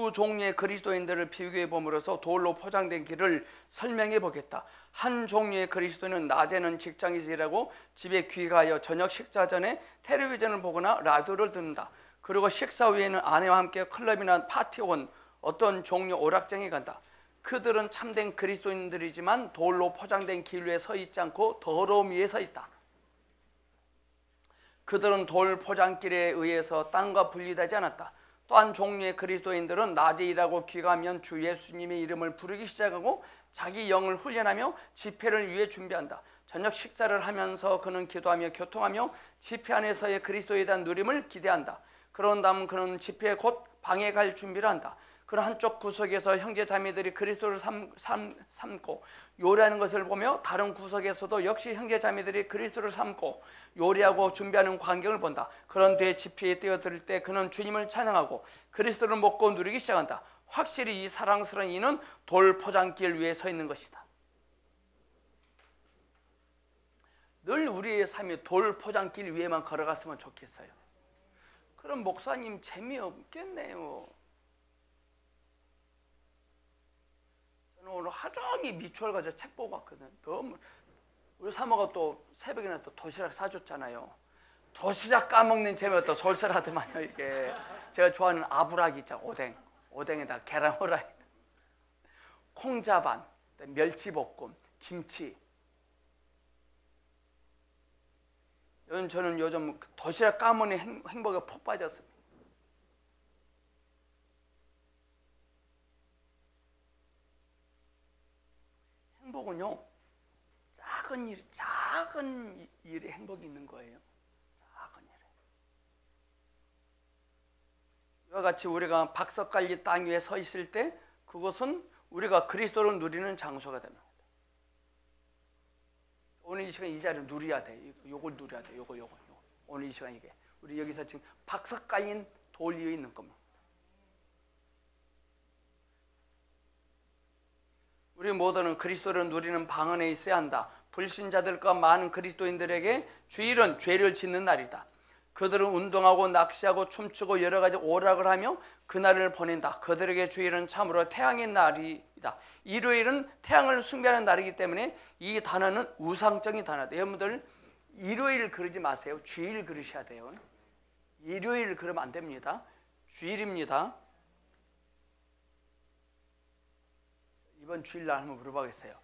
Speaker 1: 두 종류의 그리스도인들을 비교해 봄으로써 돌로 포장된 길을 설명해 보겠다. 한 종류의 그리스도인은 낮에는 직장에서 일하고 집에 귀가하여 저녁 식사 전에 텔레비전을 보거나 라디오를 듣는다. 그리고 식사 후에는 아내와 함께 클럽이나 파티 온 어떤 종류 오락장에 간다. 그들은 참된 그리스도인들이지만 돌로 포장된 길 위에 서 있지 않고 더러움 위에 서 있다. 그들은 돌 포장길에 의해서 땅과 분리되지 않았다. 또한 종류의 그리스도인들은 낮에 일하고 귀가하면 주 예수님의 이름을 부르기 시작하고 자기 영을 훈련하며 집회를 위해 준비한다. 저녁 식사를 하면서 그는 기도하며 교통하며 집회 안에서의 그리스도에 대한 누림을 기대한다. 그런 다음 그는 집회에 곧 방에 갈 준비를 한다. 그는 한쪽 구석에서 형제 자매들이 그리스도를 삼고 요리하는 것을 보며 다른 구석에서도 역시 형제 자매들이 그리스도를 삼고 요리하고 준비하는 광경을 본다. 그런 뒤에 집회에 뛰어들 때 그는 주님을 찬양하고 그리스도를 먹고 누리기 시작한다. 확실히 이 사랑스러운 이는 돌 포장길 위에 서 있는 것이다. 늘 우리의 삶이 돌 포장길 위에만 걸어갔으면 좋겠어요. 그럼 목사님 재미없겠네요. 저는 오늘 하루 종일 미추홀 가지고 책 보고 왔거든. 너무 우리 사모가 또 새벽에는 또 도시락 사줬잖아요. 도시락 까먹는 재미가 또 솔솔하더만요. 이게 제가 좋아하는 아부라기 있잖아. 오뎅에다 계란 후라이, 콩자반, 멸치볶음, 김치. 저는 요즘 도시락 까먹는 행복에 푹 빠졌습니다. 행복은요, 작은 일에 행복이 있는 거예요. 작은 일에. 이와 같이 우리가 박석갈리 땅 위에 서 있을 때 그것은 우리가 그리스도를 누리는 장소가 됩니다. 오늘 이 시간 이 자리를 누려야 돼. 요걸 누려야 돼. 요거. 오늘 이 시간 이게 우리 여기서 지금 박석 깔린 돌 위에 있는 겁니다. 우리 모두는 그리스도를 누리는 방 안에 있어야 한다. 불신자들과 많은 그리스도인들에게 주일은 죄를 짓는 날이다. 그들은 운동하고 낚시하고 춤추고 여러 가지 오락을 하며 그날을 보낸다. 그들에게 주일은 참으로 태양의 날이다. 일요일은 태양을 숭배하는 날이기 때문에 이 단어는 우상적인 단어다. 여러분들 일요일 그러지 마세요. 주일 그러셔야 돼요. 일요일 그러면 안 됩니다. 주일입니다. 이번 주일날 한번 물어보겠어요.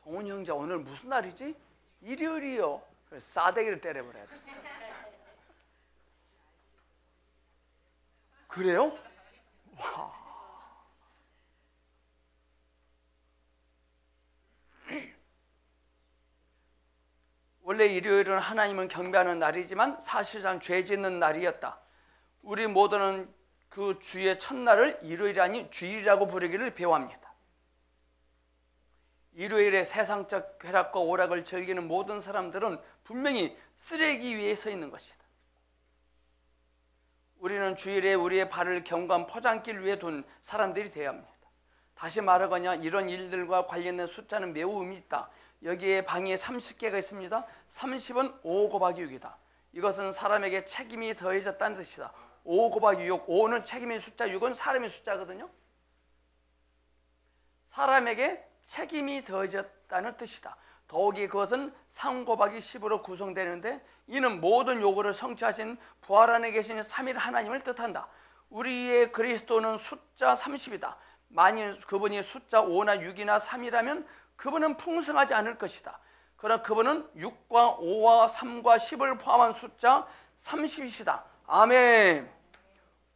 Speaker 1: 동훈 형제 오늘 무슨 날이지? 일요일이요. 그래서 싸대기를 때려버려야 돼. 그래요? 와. 원래 일요일은 하나님은 경배하는 날이지만 사실상 죄 짓는 날이었다. 우리 모두는 그 주의 첫날을 일요일이 아닌 주일이라고 부르기를 배워합니다. 일요일에 세상적 쾌락과 오락을 즐기는 모든 사람들은 분명히 쓰레기 위에 서 있는 것이다. 우리는 주일에 우리의 발을 경관 포장길 위에 둔 사람들이 되어야 합니다. 다시 말하거나 이런 일들과 관련된 숫자는 매우 의미 있다. 여기에 방에 30개가 있습니다. 30은 5 곱하기 6이다. 이것은 사람에게 책임이 더해졌다는 뜻이다. 5 곱하기 6, 5는 책임의 숫자, 6은 사람의 숫자거든요. 사람에게 책임이 더해졌다는 뜻이다. 더욱이 그것은 3 곱하기 10으로 구성되는데 이는 모든 요구를 성취하신 부활 안에 계신 3일 하나님을 뜻한다. 우리의 그리스도는 숫자 30이다. 만일 그분이 숫자 5나 6이나 3이라면 그분은 풍성하지 않을 것이다. 그러나 그분은 6과 5와 3과 10을 포함한 숫자 30이시다. 아멘.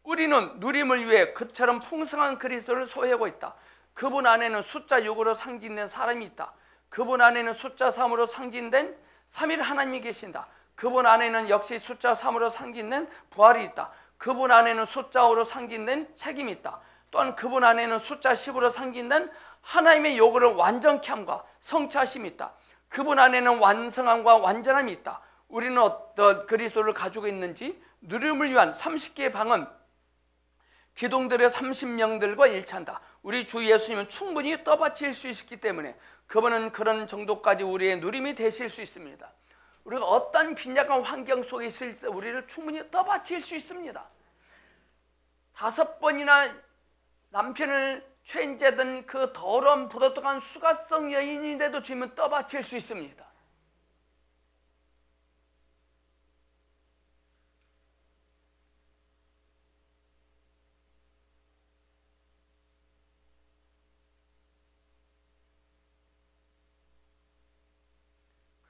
Speaker 1: 우리는 누림을 위해 그처럼 풍성한 그리스도를 소유하고 있다. 그분 안에는 숫자 6으로 상징된 사람이 있다. 그분 안에는 숫자 3으로 상징된 3일 하나님이 계신다. 그분 안에는 역시 숫자 3으로 상징된 부활이 있다. 그분 안에는 숫자 5로 상징된 책임이 있다. 또한 그분 안에는 숫자 10으로 상징된 하나님의 요구를 완전케 함과 성취하심이 있다. 그분 안에는 완성함과 완전함이 있다. 우리는 어떤 그리스도를 가지고 있는지 누림을 위한 30개의 방은 기둥들의 30명들과 일치한다. 우리 주 예수님은 충분히 떠받칠 수 있기 때문에 그분은 그런 정도까지 우리의 누림이 되실 수 있습니다. 우리가 어떤 빈약한 환경 속에 있을 때 우리를 충분히 떠받칠 수 있습니다. 5번이나 남편을 최인제던 그 더러운 부도덕한 수가성 여인인데도 주님은 떠받칠 수 있습니다.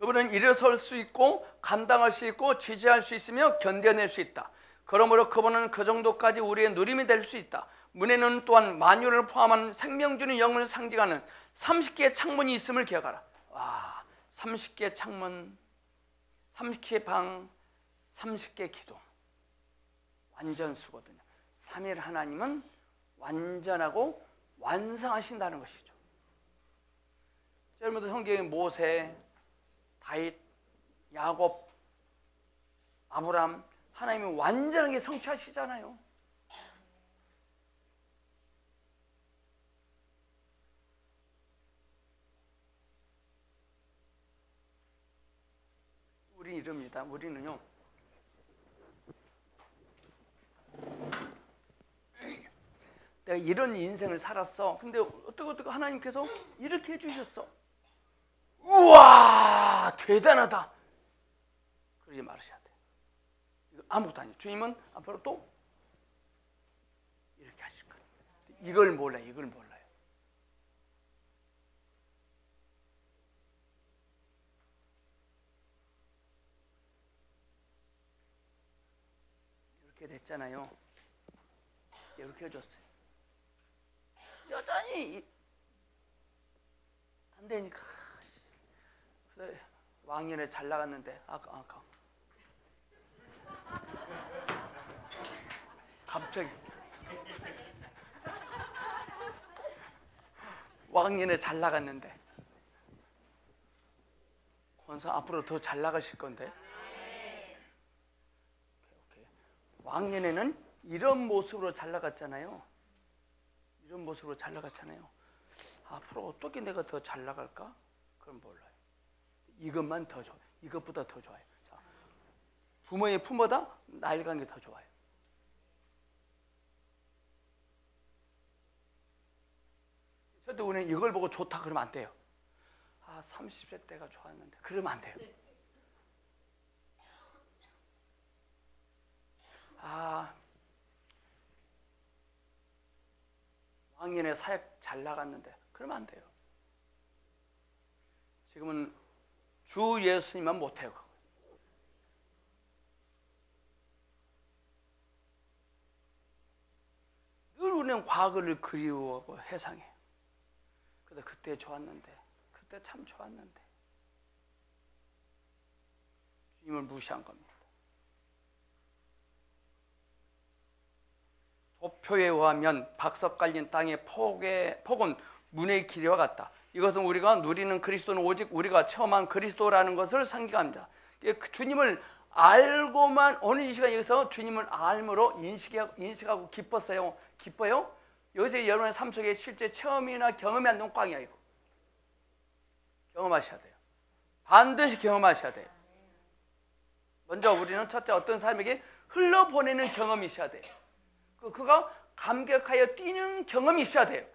Speaker 1: 그분은 일어설 수 있고 감당할 수 있고 지지할 수 있으며 견뎌낼 수 있다. 그러므로 그분은 그 정도까지 우리의 누림이 될 수 있다. 문에는 또한 만유를 포함한 생명 주는 영을 상징하는 30개의 창문이 있음을 기억하라. 와, 30개의 창문, 30개의 방, 30개의 기둥. 완전수거든요. 3일 하나님은 완전하고 완성하신다는 것이죠. 여러분들 성경에 모세, 다윗, 야곱, 아브람, 하나님이 완전하게 성취하시잖아요. 우리 이럽니다. 우리는요, 내가 이런 인생을 살았어. 근데 어떻게 하나님께서 이렇게 해주셨어. 우와, 대단하다. 그러지 말으셔야 돼. 이거 아무것도 아니에요. 주님은 앞으로 또 이렇게 하실 거예요. 이걸 몰라요. 이걸 몰라요. 이렇게 됐잖아요. 이렇게 해줬어요. 여전히 안 되니까. 그래, 왕년에 잘 나갔는데 아까 갑자기 왕년에 잘 나갔는데 권사 앞으로 더 잘 나가실 건데 왕년에는 이런 모습으로 잘 나갔잖아요. 이런 모습으로 잘 나갔잖아요. 앞으로 어떻게 내가 더 잘 나갈까? 그건 몰라요. 이것만 더 좋아요. 이것보다 더 좋아요. 자, 부모의 품보다 나이 간 게 더 좋아요. 절대 우리는 이걸 보고 좋다 그러면 안 돼요. 30세 때가 좋았는데 그러면 안 돼요. 왕년에 사역 잘 나갔는데 그러면 안 돼요. 지금은 주 예수님만 못해요. 늘 우리는 과거를 그리워하고 회상해요. 근데 그때 좋았는데, 그때 참 좋았는데 주님을 무시한 겁니다. 도표에 의하면 박석 깔린 땅의 폭은 문의 길이와 같다. 이것은 우리가 누리는 그리스도는 오직 우리가 체험한 그리스도라는 것을 상징합니다. 주님을 알고만, 오늘 이 시간 여기서 주님을 알므로 인식하고 기뻤어요. 기뻐요? 요새 여러분의 삶 속에 실제 체험이나 경험이 안 되는 꽝이야. 이거 경험하셔야 돼요. 반드시 경험하셔야 돼요. 먼저 우리는 첫째 어떤 사람에게 흘러보내는 경험이 있어야 돼요. 그가 감격하여 뛰는 경험이 있어야 돼요.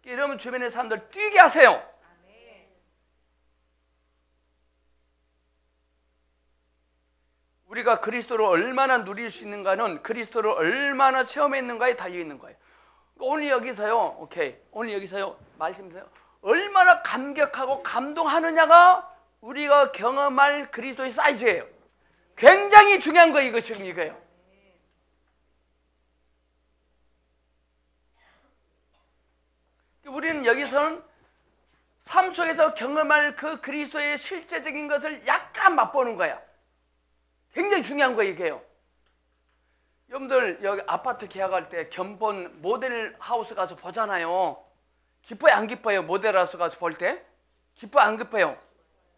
Speaker 1: 여러분 주변의 사람들 뛰게 하세요. 우리가 그리스도를 얼마나 누릴 수 있는가는 그리스도를 얼마나 체험했는가에 달려있는 거예요. 오늘 여기서요, 오늘 여기서요, 말씀드려요. 얼마나 감격하고 감동하느냐가 우리가 경험할 그리스도의 사이즈예요. 굉장히 중요한 거예요, 이거 지금 이거예요. 우리는 여기서는 삶 속에서 경험할 그 그리스도의 실제적인 것을 약간 맛보는 거야. 굉장히 중요한 거예요, 이게요. 여러분들 여기 아파트 계약할 때 견본 모델 하우스 가서 보잖아요. 기뻐요, 안 기뻐요? 모델 하우스 가서 볼 때? 기뻐요, 안 기뻐요?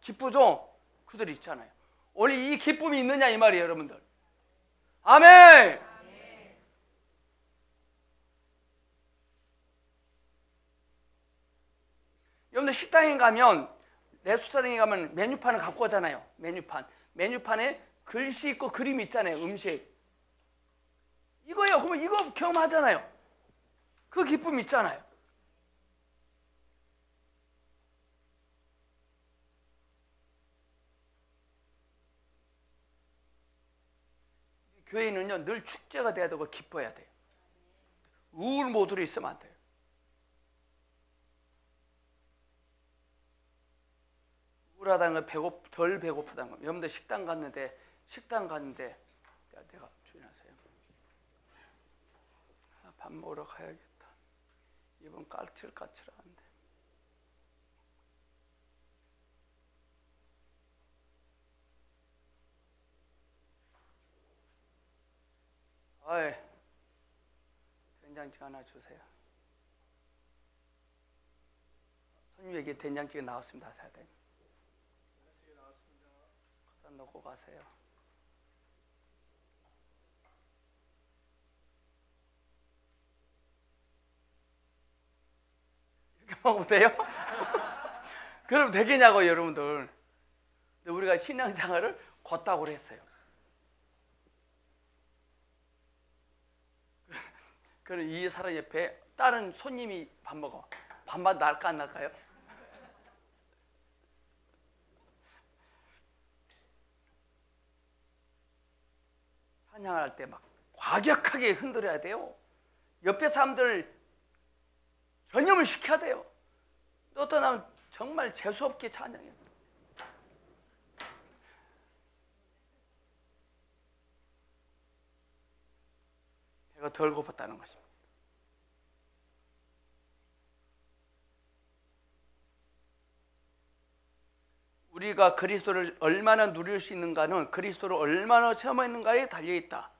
Speaker 1: 기쁘죠? 그들 있잖아요. 오늘 이 기쁨이 있느냐 이 말이에요, 여러분들. 아멘. 여러분들 식당에 가면, 레스토랑에 가면 메뉴판을 갖고 오잖아요. 메뉴판에 글씨 있고 그림이 있잖아요. 음식 이거예요. 그러면 이거 경험하잖아요. 그 기쁨이 있잖아요. 교회는요 늘 축제가 돼야 되고 기뻐야 돼요. 우울 모드로 있으면 안 돼요. 우울하다는 건 덜 배고프다는 겁니다. 여러분들 식당 갔는데 야, 내가 주인하세요. 밥 먹으러 가야겠다. 이번 까칠까칠한데. 아이, 된장찌개 하나 주세요. 손님에게 된장찌개 나왔습니다. 사야 돼.
Speaker 2: 나왔습니다.
Speaker 1: 갖다 놓고 가세요. 이렇게 먹으면 돼요? 그럼 되겠냐고 여러분들. 근데 우리가 신앙생활을 걷다고 했어요. 그럼 이 사람 옆에 다른 손님이 밥 먹어. 밥맛 날까 안 날까요? 찬양할 때 막 과격하게 흔들어야 돼요. 옆에 사람들 전념을 시켜야 돼요. 어떤 사람은 정말 재수없게 찬양해요. 배가 덜 고팠다는 것입니다. 우리가 그리스도를 얼마나 누릴 수 있는가는 그리스도를 얼마나 체험했는가에 달려있다.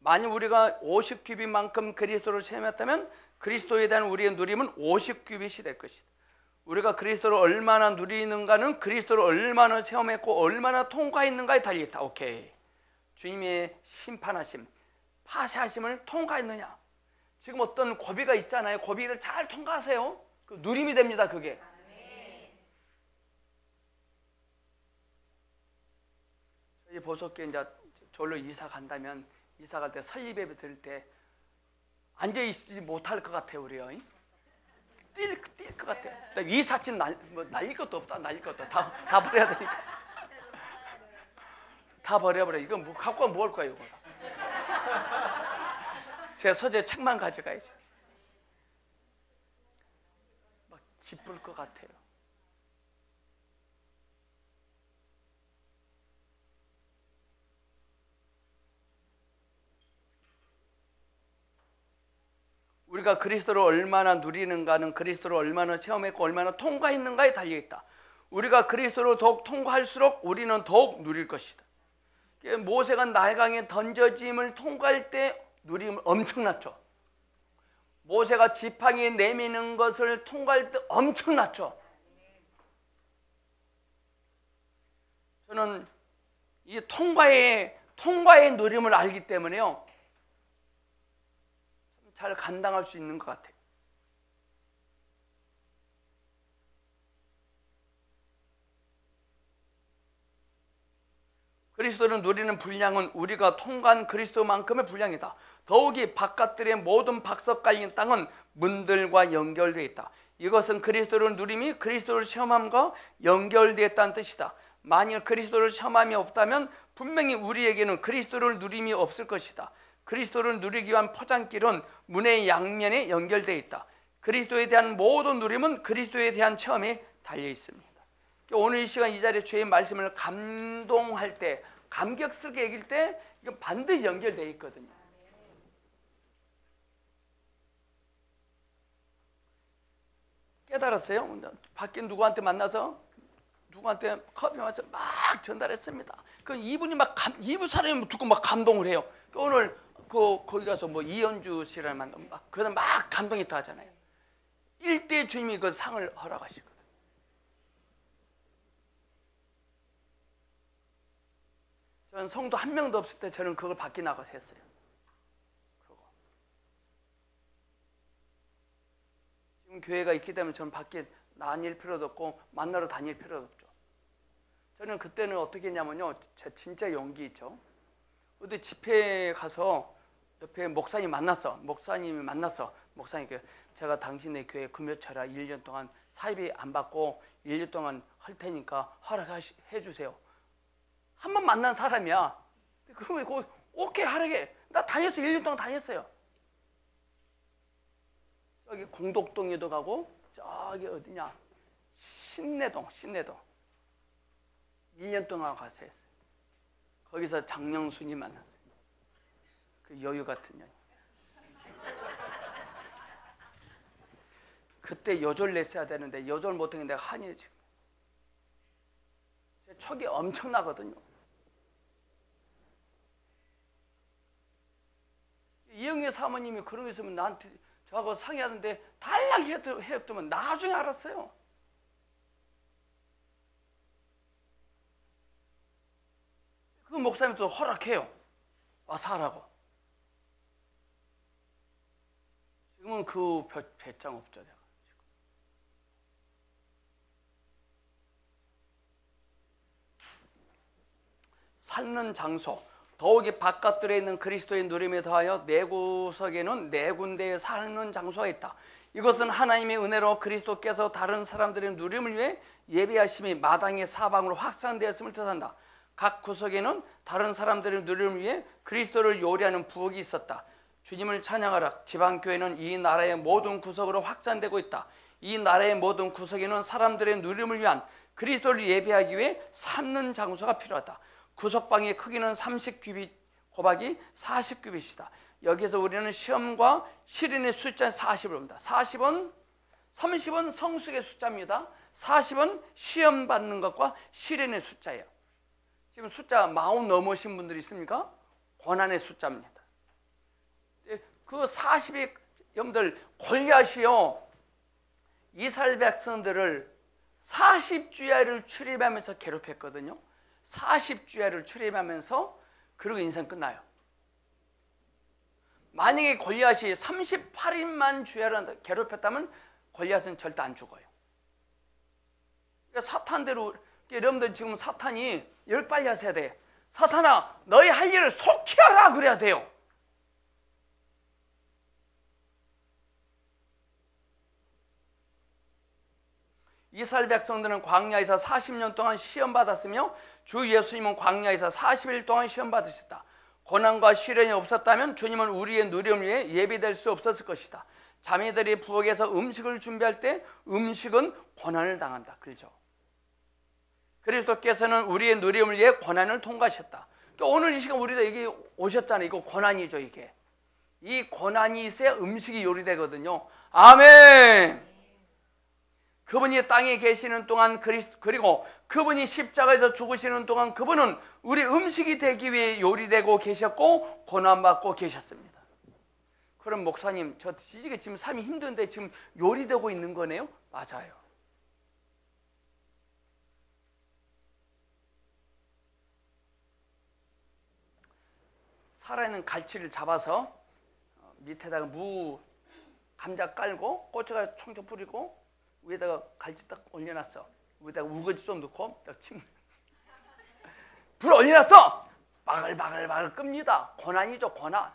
Speaker 1: 만약 우리가 50규빗만큼 그리스도를 체험했다면 그리스도에 대한 우리의 누림은 50규빗이 될 것이다. 우리가 그리스도를 얼마나 누리는가는 그리스도를 얼마나 체험했고 얼마나 통과했는가에 달려있다. 오케이. 주님의 심판하심, 파쇄하심을 통과했느냐? 지금 어떤 고비가 있잖아요. 고비를 잘 통과하세요. 그 누림이 됩니다. 그게. 저희 보석교회 이제 절로 이사 간다면 이사 갈 때 설립예배 드릴 때 앉아 있지 못할 것 같아요. 우리요. 뛸 것 같아요. 이삿짐 날릴 것도 없다. 날릴 것도 다 버려야 되니까. 다 버려버려. 이거 뭐 갖고 가면 뭐 할 거야 이거. 제 서재 책만 가져가야지. 막 기쁠 것 같아요. 우리가 그리스도를 얼마나 누리는가는 그리스도를 얼마나 체험했고 얼마나 통과했는가에 달려있다. 우리가 그리스도를 더욱 통과할수록 우리는 더욱 누릴 것이다. 모세가 나일강에 던져짐을 통과할 때 누림은 엄청났죠. 모세가 지팡이에 내미는 것을 통과할 때 엄청났죠. 저는 이 통과의 누림을 알기 때문에요. 잘 감당할 수 있는 것 같아요. 그리스도를 누리는 분량은 우리가 통과한 그리스도만큼의 분량이다. 더욱이 바깥들의 모든 박석 깔린 땅은 문들과 연결되어 있다. 이것은 그리스도를 누림이 그리스도를 체험함과 연결되어 있다는 뜻이다. 만일 그리스도를 체험함이 없다면 분명히 우리에게는 그리스도를 누림이 없을 것이다. 그리스도를 누리기 위한 포장길은 문의 양면에 연결되어 있다. 그리스도에 대한 모든 누림은 그리스도에 대한 체험에 달려 있습니다. 오늘 이 시간 이 자리에 주의 말씀을 감동할 때, 감격스럽게 얘기할 때 이건 반드시 연결되어 있거든요. 깨달았어요? 밖에 누구한테 만나서 누구한테 커피 마셔 막 전달했습니다. 그 이분이 이분 사람이 듣고 막 감동을 해요. 오늘 거기 가서 뭐 이현주 씨를 만나면 그다음 막 감동했다 하잖아요. 일대 주님이 그 상을 허락하시거든요. 저는 성도 한 명도 없을 때 저는 그걸 밖에 나가서 했어요. 그거. 지금 교회가 있기 때문에 저는 밖에 다닐 필요도 없고 만나러 다닐 필요도 없죠. 저는 그때는 어떻게 했냐면요. 진짜 용기 있죠. 어디 집회에 가서 옆에 목사님이 만났어. 목사님 제가 당신의 교회 금요철야 1년 동안 사입비 안 받고 1년 동안 할 테니까 허락해 주세요. 한 번 만난 사람이야. 그러면 오케이 하라게. 나 다녔어요. 1년 동안 다녔어요. 저기 공덕동에도 가고 저기 어디냐 신내동 2년 동안 가서 했어요. 거기서 장영순이 만났어요. 그 여유 같은 년. 그때 여졸 냈어야 되는데 여졸 못한 게 내가 한이에요 지금. 제 촉이 엄청나거든요. 이영애 사모님이 그런 거 있으면 나한테 저하고 상의하는데 달라고 해였더만 나중에 알았어요. 그 목사님도 허락해요. 와서 하라고. 지금은 그 배짱 없죠. 내가. 살는 장소, 더욱이 바깥들에 있는 그리스도의 누림에 더하여 네 구석에는 네 군데의 살는 장소가 있다. 이것은 하나님의 은혜로 그리스도께서 다른 사람들의 누림을 위해 예비하심이 마당의 사방으로 확산되었음을 뜻한다. 각 구석에는 다른 사람들의 누림을 위해 그리스도를 요리하는 부엌이 있었다. 주님을 찬양하라. 지방교회는 이 나라의 모든 구석으로 확산되고 있다. 이 나라의 모든 구석에는 사람들의 누림을 위한 그리스도를 예비하기 위해 삶는 장소가 필요하다. 구석방의 크기는 30규빗 곱하기 40규빗이다. 여기서 우리는 시험과 시린의 숫자 40을 봅니다. 30은 성숙의 숫자입니다. 40은 시험 받는 것과 시린의 숫자예요. 지금 숫자 40 넘으신 분들이 있습니까? 고난의 숫자입니다. 그 40이 여러분들 골리앗이요 이스라엘 백성들을 40주야를 출입하면서 괴롭혔거든요. 40주야를 출입하면서 그리고 인생 끝나요. 만약에 골리앗이 38인만 주야를 괴롭혔다면 골리앗은 절대 안 죽어요. 그러니까 사탄대로, 여러분들 지금 사탄이 열빨리 하셔야 돼. 사탄아, 너희 할 일을 속히 하라 그래야 돼요. 이스라엘 백성들은 광야에서 40년 동안 시험 받았으며 주 예수님은 광야에서 40일 동안 시험 받으셨다. 고난과 시련이 없었다면 주님은 우리의 누림을 위해 예비될 수 없었을 것이다. 자매들이 부엌에서 음식을 준비할 때 음식은 고난을 당한다. 그렇죠? 그리스도께서는 우리의 누림을 위해 고난을 통과하셨다. 그러니까 오늘 이 시간 우리가 여기 오셨잖아요. 이거 고난이죠. 이게 이 고난이 있어야 음식이 요리되거든요. 아멘. 그분이 땅에 계시는 동안 그리고 그분이 십자가에서 죽으시는 동안 그분은 우리 음식이 되기 위해 요리되고 계셨고 고난받고 계셨습니다. 그럼 목사님, 저 지금 삶이 힘든데 지금 요리되고 있는 거네요? 맞아요. 살아있는 갈치를 잡아서 밑에다가 무, 감자 깔고 고춧가루 총총 뿌리고 위에다가 갈치 딱 올려놨어. 위에다가 우거지 좀 넣고 딱 불 올려놨어. 바글바글바글 끕니다. 고난이죠, 고난.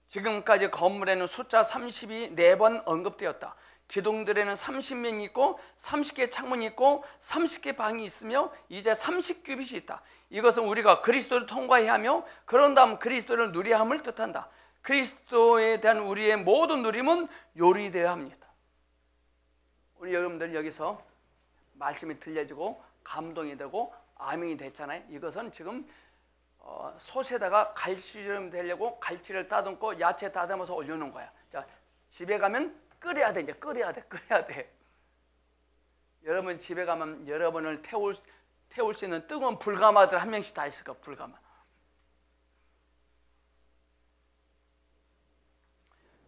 Speaker 1: 지금까지 건물에는 숫자 30이 4번 언급되었다. 기둥들에는 30면이 있고 30개 창문이 있고 30개 방이 있으며 이제 30규빗이 있다. 이것은 우리가 그리스도를 통과해야 하며 그런 다음 그리스도를 누려야 함을 뜻한다. 그리스도에 대한 우리의 모든 누림은 요리되어야 합니다. 우리 여러분들 여기서 말씀이 들려지고 감동이 되고 아멘이 됐잖아요. 이것은 지금 솥에다가 갈치 좀 되려고 갈치를 따듬고 야채 다듬어서 올려놓은 거야. 자, 집에 가면 끓여야 돼. 이제 끓여야 돼. 여러분 집에 가면 여러분을 태울 수 있는 뜨거운 불가마들 한 명씩 다 있을 거야. 불가마.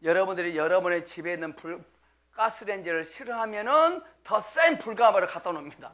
Speaker 1: 여러분들이 여러분의 집에 있는 가스레인지를 싫어하면은 더 센 불가마를 갖다 놓습니다.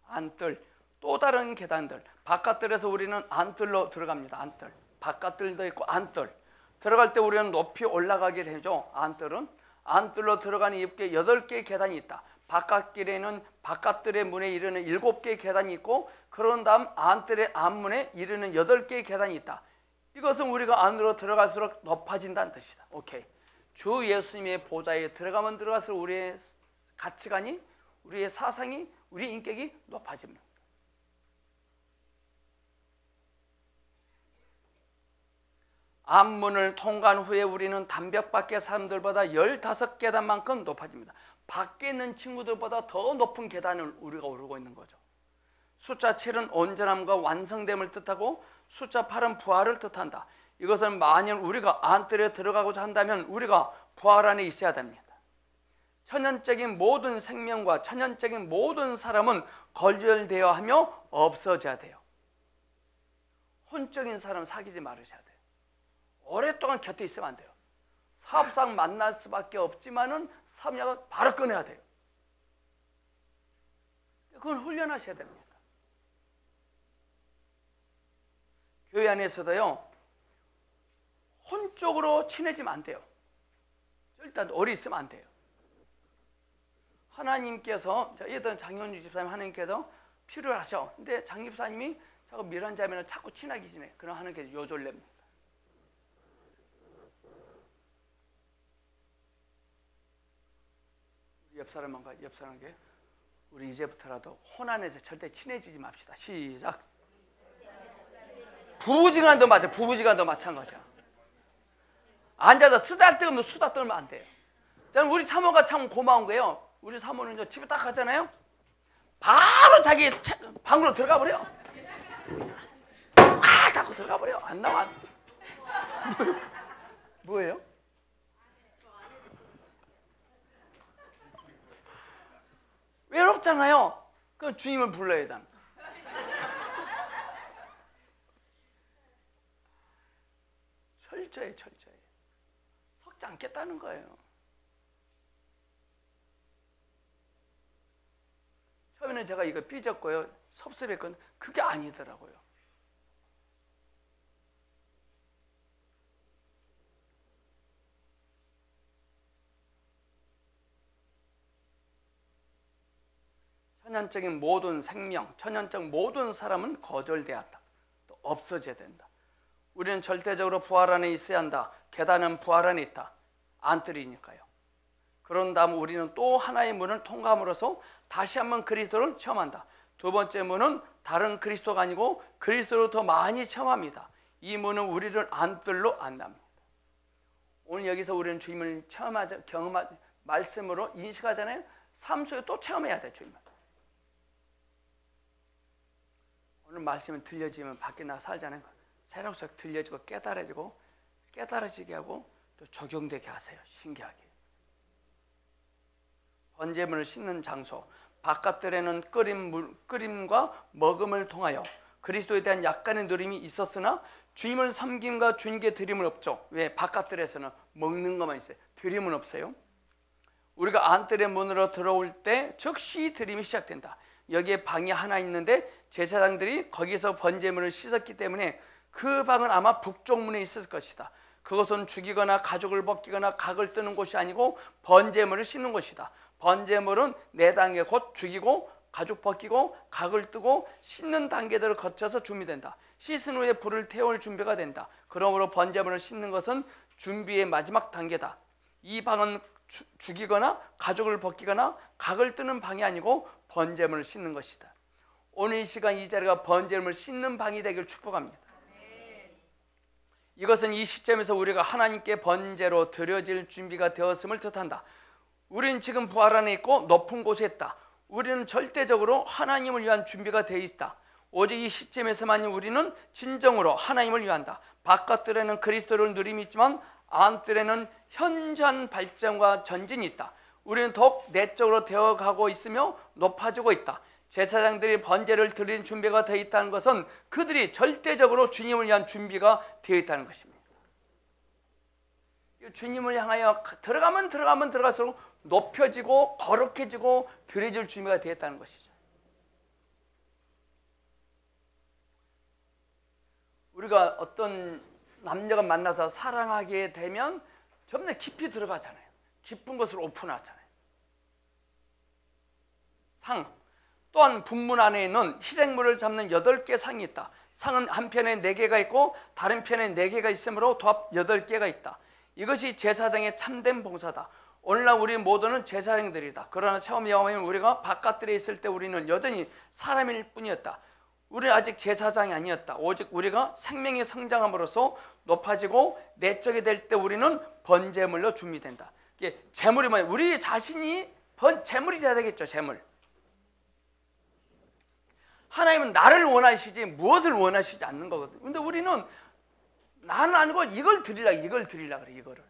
Speaker 1: 안뜰, 또 다른 계단들. 바깥뜰에서 우리는 안뜰로 들어갑니다. 안뜰. 바깥뜰도 있고 안뜰. 들어갈 때 우리는 높이 올라가게 되죠. 안뜰은. 안뜰로 들어가는 입구에 8개의 계단이 있다. 바깥길에는 바깥뜰의 문에 이르는 7개의 계단이 있고 그런 다음 안뜰의 앞문에 이르는 8개의 계단이 있다. 이것은 우리가 안으로 들어갈수록 높아진다는 뜻이다. 오케이. 주 예수님의 보좌에 들어가면 들어갈수록 우리의 가치관이, 우리의 사상이, 우리 인격이 높아집니다. 앞문을 통과한 후에 우리는 담벼 밖의 사람들보다 15계단만큼 높아집니다. 밖에 있는 친구들보다 더 높은 계단을 우리가 오르고 있는 거죠. 숫자 7은 온전함과 완성됨을 뜻하고 숫자 8은 부활을 뜻한다. 이것은 만일 우리가 안뜰에 들어가고자 한다면 우리가 부활 안에 있어야 됩니다. 천연적인 모든 생명과 천연적인 모든 사람은 거절되어야 하며 없어져야 돼요. 혼적인 사람 사귀지 말으셔야 돼요. 오랫동안 곁에 있으면 안 돼요. 사업상 만날 수밖에 없지만은 사업약을 바로 끊어야 돼요. 그건 훈련하셔야 됩니다. 교회 안에서도요, 혼적으로 친해지면 안 돼요. 일단 오래 있으면 안 돼요. 하나님께서, 예전 장현주 집사님 하나님께서 필요를 하셔. 근데 장 집사님이 자꾸 미란 자매는 자꾸 친하게 지내. 그럼 하나님께서 요절냅니다. 옆 사람에게 우리 이제부터라도 혼안에서 절대 친해지지 맙시다. 시작. 부부지간도 맞아. 부부지간도 마찬가지야. 앉아서 쓰잘데없는 수다 떨면 안 돼요. 저는 우리 사모가 참 고마운 거예요. 우리 사모는 집에 딱 가잖아요. 바로 자기 방으로 들어가 버려. 꽉 닫고 들어가 버려. 안 나와. 뭐예요? 외롭잖아요. 그럼 주님을 불러야 돼. 철저히. 죽지 않겠다는 거예요. 처음에는 제가 이거 삐졌고요, 섭섭했거든요. 그게 아니더라고요. 천연적인 모든 생명, 천연적 모든 사람은 거절되었다. 또 없어져야 된다. 우리는 절대적으로 부활 안에 있어야 한다. 계단은 부활 안에 있다. 안뜰이니까요. 그런 다음 우리는 또 하나의 문을 통과함으로써 다시 한번 그리스도를 체험한다. 두 번째 문은 다른 그리스도가 아니고 그리스도를 더 많이 체험합니다. 이 문은 우리를 안뜰로 안답니다. 오늘 여기서 우리는 주님을 체험하자, 말씀으로 인식하잖아요. 삶 속에 또 체험해야 돼, 주님을. 오늘 말씀은 들려지면 밖에 나가 살자는 거. 새록새록 들려지고 깨달아지게 하고 또 적용되게 하세요. 신기하게. 번제물을 씻는 장소, 바깥들에는 끓임과 먹음을 통하여 그리스도에 대한 약간의 누림이 있었으나 주님을 섬김과 주님께 드림은 없죠. 왜? 바깥들에서는 먹는 것만 있어요. 드림은 없어요. 우리가 안뜰의 문으로 들어올 때 즉시 드림이 시작된다. 여기에 방이 하나 있는데 제사장들이 거기서 번제물을 씻었기 때문에 그 방은 아마 북쪽 문에 있을 것이다. 그것은 죽이거나 가죽을 벗기거나 각을 뜨는 곳이 아니고 번제물을 씻는 곳이다. 번제물은 네 단계, 곧 죽이고 가죽 벗기고 각을 뜨고 씻는 단계들을 거쳐서 준비된다. 씻은 후에 불을 태울 준비가 된다. 그러므로 번제물을 씻는 것은 준비의 마지막 단계다. 이 방은 죽이거나 가죽을 벗기거나 각을 뜨는 방이 아니고 번제물을 씻는 것이다. 오늘 이 시간 이 자리가 번제물을 씻는 방이 되길 축복합니다. 이것은 이 시점에서 우리가 하나님께 번제로 드려질 준비가 되었음을 뜻한다. 우리는 지금 부활 안에 있고 높은 곳에 있다. 우리는 절대적으로 하나님을 위한 준비가 되어 있다. 오직 이 시점에서만 우리는 진정으로 하나님을 위한다. 바깥들에는 그리스도를 누림이 있지만 안뜰에는 현저한 발전과 전진이 있다. 우리는 더욱 내적으로 되어가고 있으며 높아지고 있다. 제사장들이 번제를 드릴 준비가 되어 있다는 것은 그들이 절대적으로 주님을 위한 준비가 되어 있다는 것입니다. 주님을 향하여 들어가면 들어갈수록 높여지고 거룩해지고 드려질 준비가 되어 있다는 것이죠. 우리가 어떤 남녀가 만나서 사랑하게 되면 전부 다 깊이 들어가잖아요. 깊은 것을 오픈하잖아요. 상, 또한 분문 안에는 희생물을 잡는 8개 상이 있다. 상은 한편에 4개가 있고 다른 편에 4개가 있으므로 도합 8개가 있다. 이것이 제사장의 참된 봉사다. 오늘날 우리 모두는 제사장들이다. 그러나 처음 영화면 우리가 바깥들에 있을 때 우리는 여전히 사람일 뿐이었다. 우리는 아직 제사장이 아니었다. 오직 우리가 생명이 성장함으로써 높아지고 내적이 될 때 우리는 번제물로 준비된다. 이게 제물이 뭐냐? 우리 자신이 제물이 돼야 되겠죠. 제물. 하나님은 나를 원하시지 무엇을 원하시지 않는 거거든요. 근데 우리는 나는 아니고 이걸 드리려 그래. 이거를.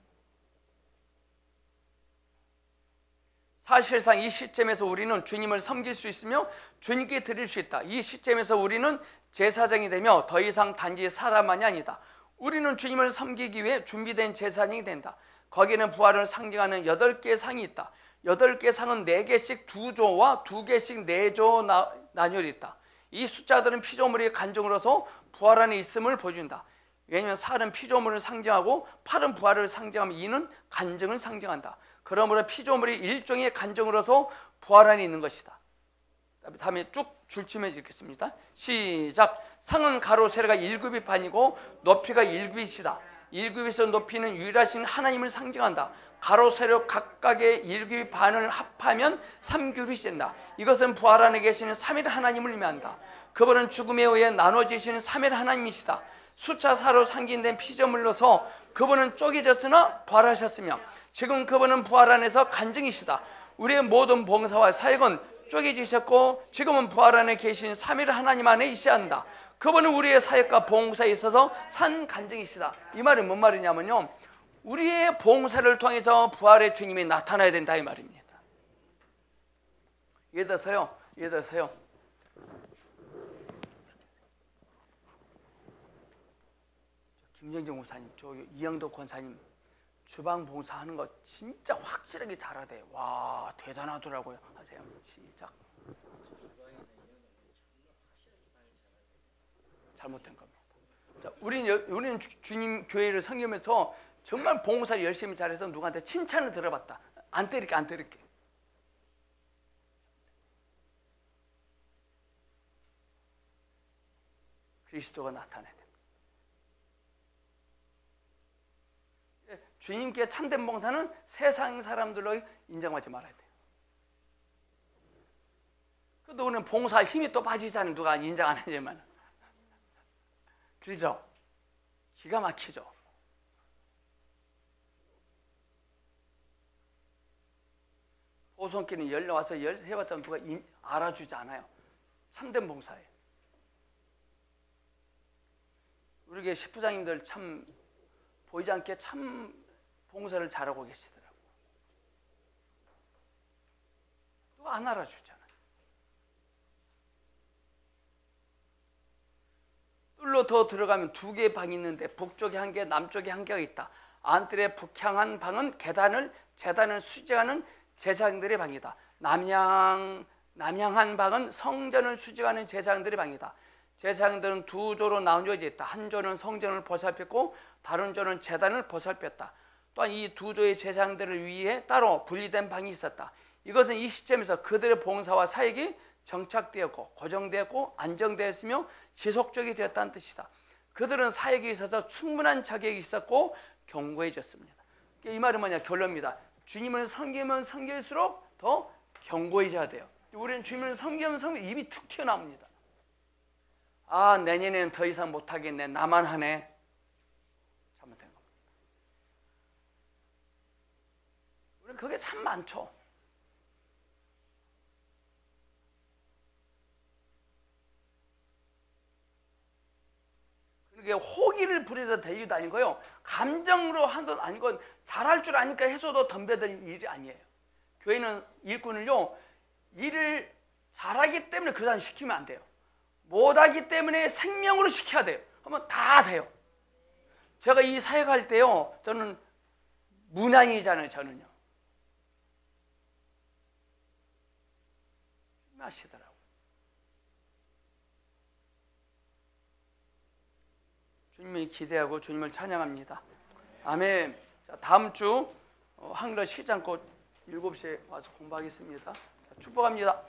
Speaker 1: 사실상 이 시점에서 우리는 주님을 섬길 수 있으며 주님께 드릴 수 있다. 이 시점에서 우리는 제사장이 되며 더 이상 단지 사람만이 아니다. 우리는 주님을 섬기기 위해 준비된 제사장이 된다. 거기에는 부활을 상징하는 8개의 상이 있다. 8개 상은 4개씩 2조와 2개씩 4조 나뉘어 있다. 이 숫자들은 피조물의 간증으로서 부활 안에 있음을 보여준다. 왜냐하면 살은 피조물을 상징하고 팔은 부활을 상징하며 이는 간증을 상징한다. 그러므로 피조물이 일종의 간증으로서 부활 안에 있는 것이다. 다음에 쭉 줄침해 읽겠습니다. 시작. 상은 가로 세로가 1규빗 반이고 높이가 1규빗이다. 1규빗의 높이는 유일하신 하나님을 상징한다. 가로 세로 각각의 1규빗 반을 합하면 3규빗이 된다. 이것은 부활 안에 계시는 3일 하나님을 의미한다. 그분은 죽음에 의해 나눠지시는 3일 하나님이시다. 숫자 4로 상징된 피조물로서 그분은 쪼개졌으나 부활하셨으며 지금 그분은 부활 안에서 간증이시다. 우리의 모든 봉사와 사역은 쪼개지셨고 지금은 부활 안에 계신 3일 하나님 안에 있어야 한다. 그분은 우리의 사역과 봉사에 있어서 산 간증이시다. 이 말은 뭔 말이냐면요, 우리의 봉사를 통해서 부활의 주님이 나타나야 된다 이 말입니다. 예를 들어서요 김정정 목사님, 저 이영도 권사님 주방 봉사하는 거 진짜 확실하게 잘하대요. 와, 대단하더라고요. 하세요. 시작. 잘못된 겁니다. 자, 우리는 주님 교회를 섬기면서 정말 봉사를 열심히 잘해서 누구한테 칭찬을 들어봤다. 안 때릴게. 그리스도가 나타나야 됩니다. 주님께 참된 봉사는 세상 사람들로 인정하지 말아야 돼요. 그래도 우리는 봉사할 힘이 또 빠지잖아요. 누가 인정 안 하지만. 길죠? 기가 막히죠? 보성길은 열려와서 해봤자 누가 알아주지 않아요. 참된 봉사예요. 우리 교회 십부장님들 참 보이지 않게 참 봉사를 잘하고 계시더라고요. 또 안 알아주잖아요. 뚫로 더 들어가면 2개의 방이 있는데 북쪽에 1개, 남쪽에 1개가 있다. 안뜰의 북향한 방은 제단을 수직하는 제사장들의 방이다. 남향한 방은 성전을 수직하는 제사장들의 방이다. 제사장들은 2조로 나누어져 있다. 한 조는 성전을 보살폈고 다른 조는 제단을 보살폈다. 또한 이 2조의 제사장들을 위해 따로 분리된 방이 있었다. 이것은 이 시점에서 그들의 봉사와 사역이 정착되었고 고정되었고 안정되었으며 지속적이 되었다는 뜻이다. 그들은 사역에 있어서 충분한 자격이 있었고 견고해졌습니다. 이 말은 뭐냐? 결론입니다. 주님을 섬기면 섬길수록 더 견고해져야 돼요. 우리는 주님을 섬기면 입이 툭 튀어나옵니다. 아, 내년에는 더 이상 못하겠네. 나만 하네. 잘못된 겁니다. 우리는 그게 참 많죠. 그게 호기를 부려서 될 일도 아니고요. 감정으로 하던 아니고 잘할 줄 아니까 해서도 덤벼들 일이 아니에요. 교회는 일꾼을요. 일을 잘하기 때문에 그 사람 시키면 안 돼요. 못하기 때문에 생명으로 시켜야 돼요. 그러면 다 돼요. 제가 이 사역할 때요. 저는 문안이잖아요. 저는요. 하시더라고요. 주님을 기대하고 주님을 찬양합니다. 아멘. 자, 다음 주 한글 쉬지 않고 7시에 와서 공부하겠습니다. 축복합니다.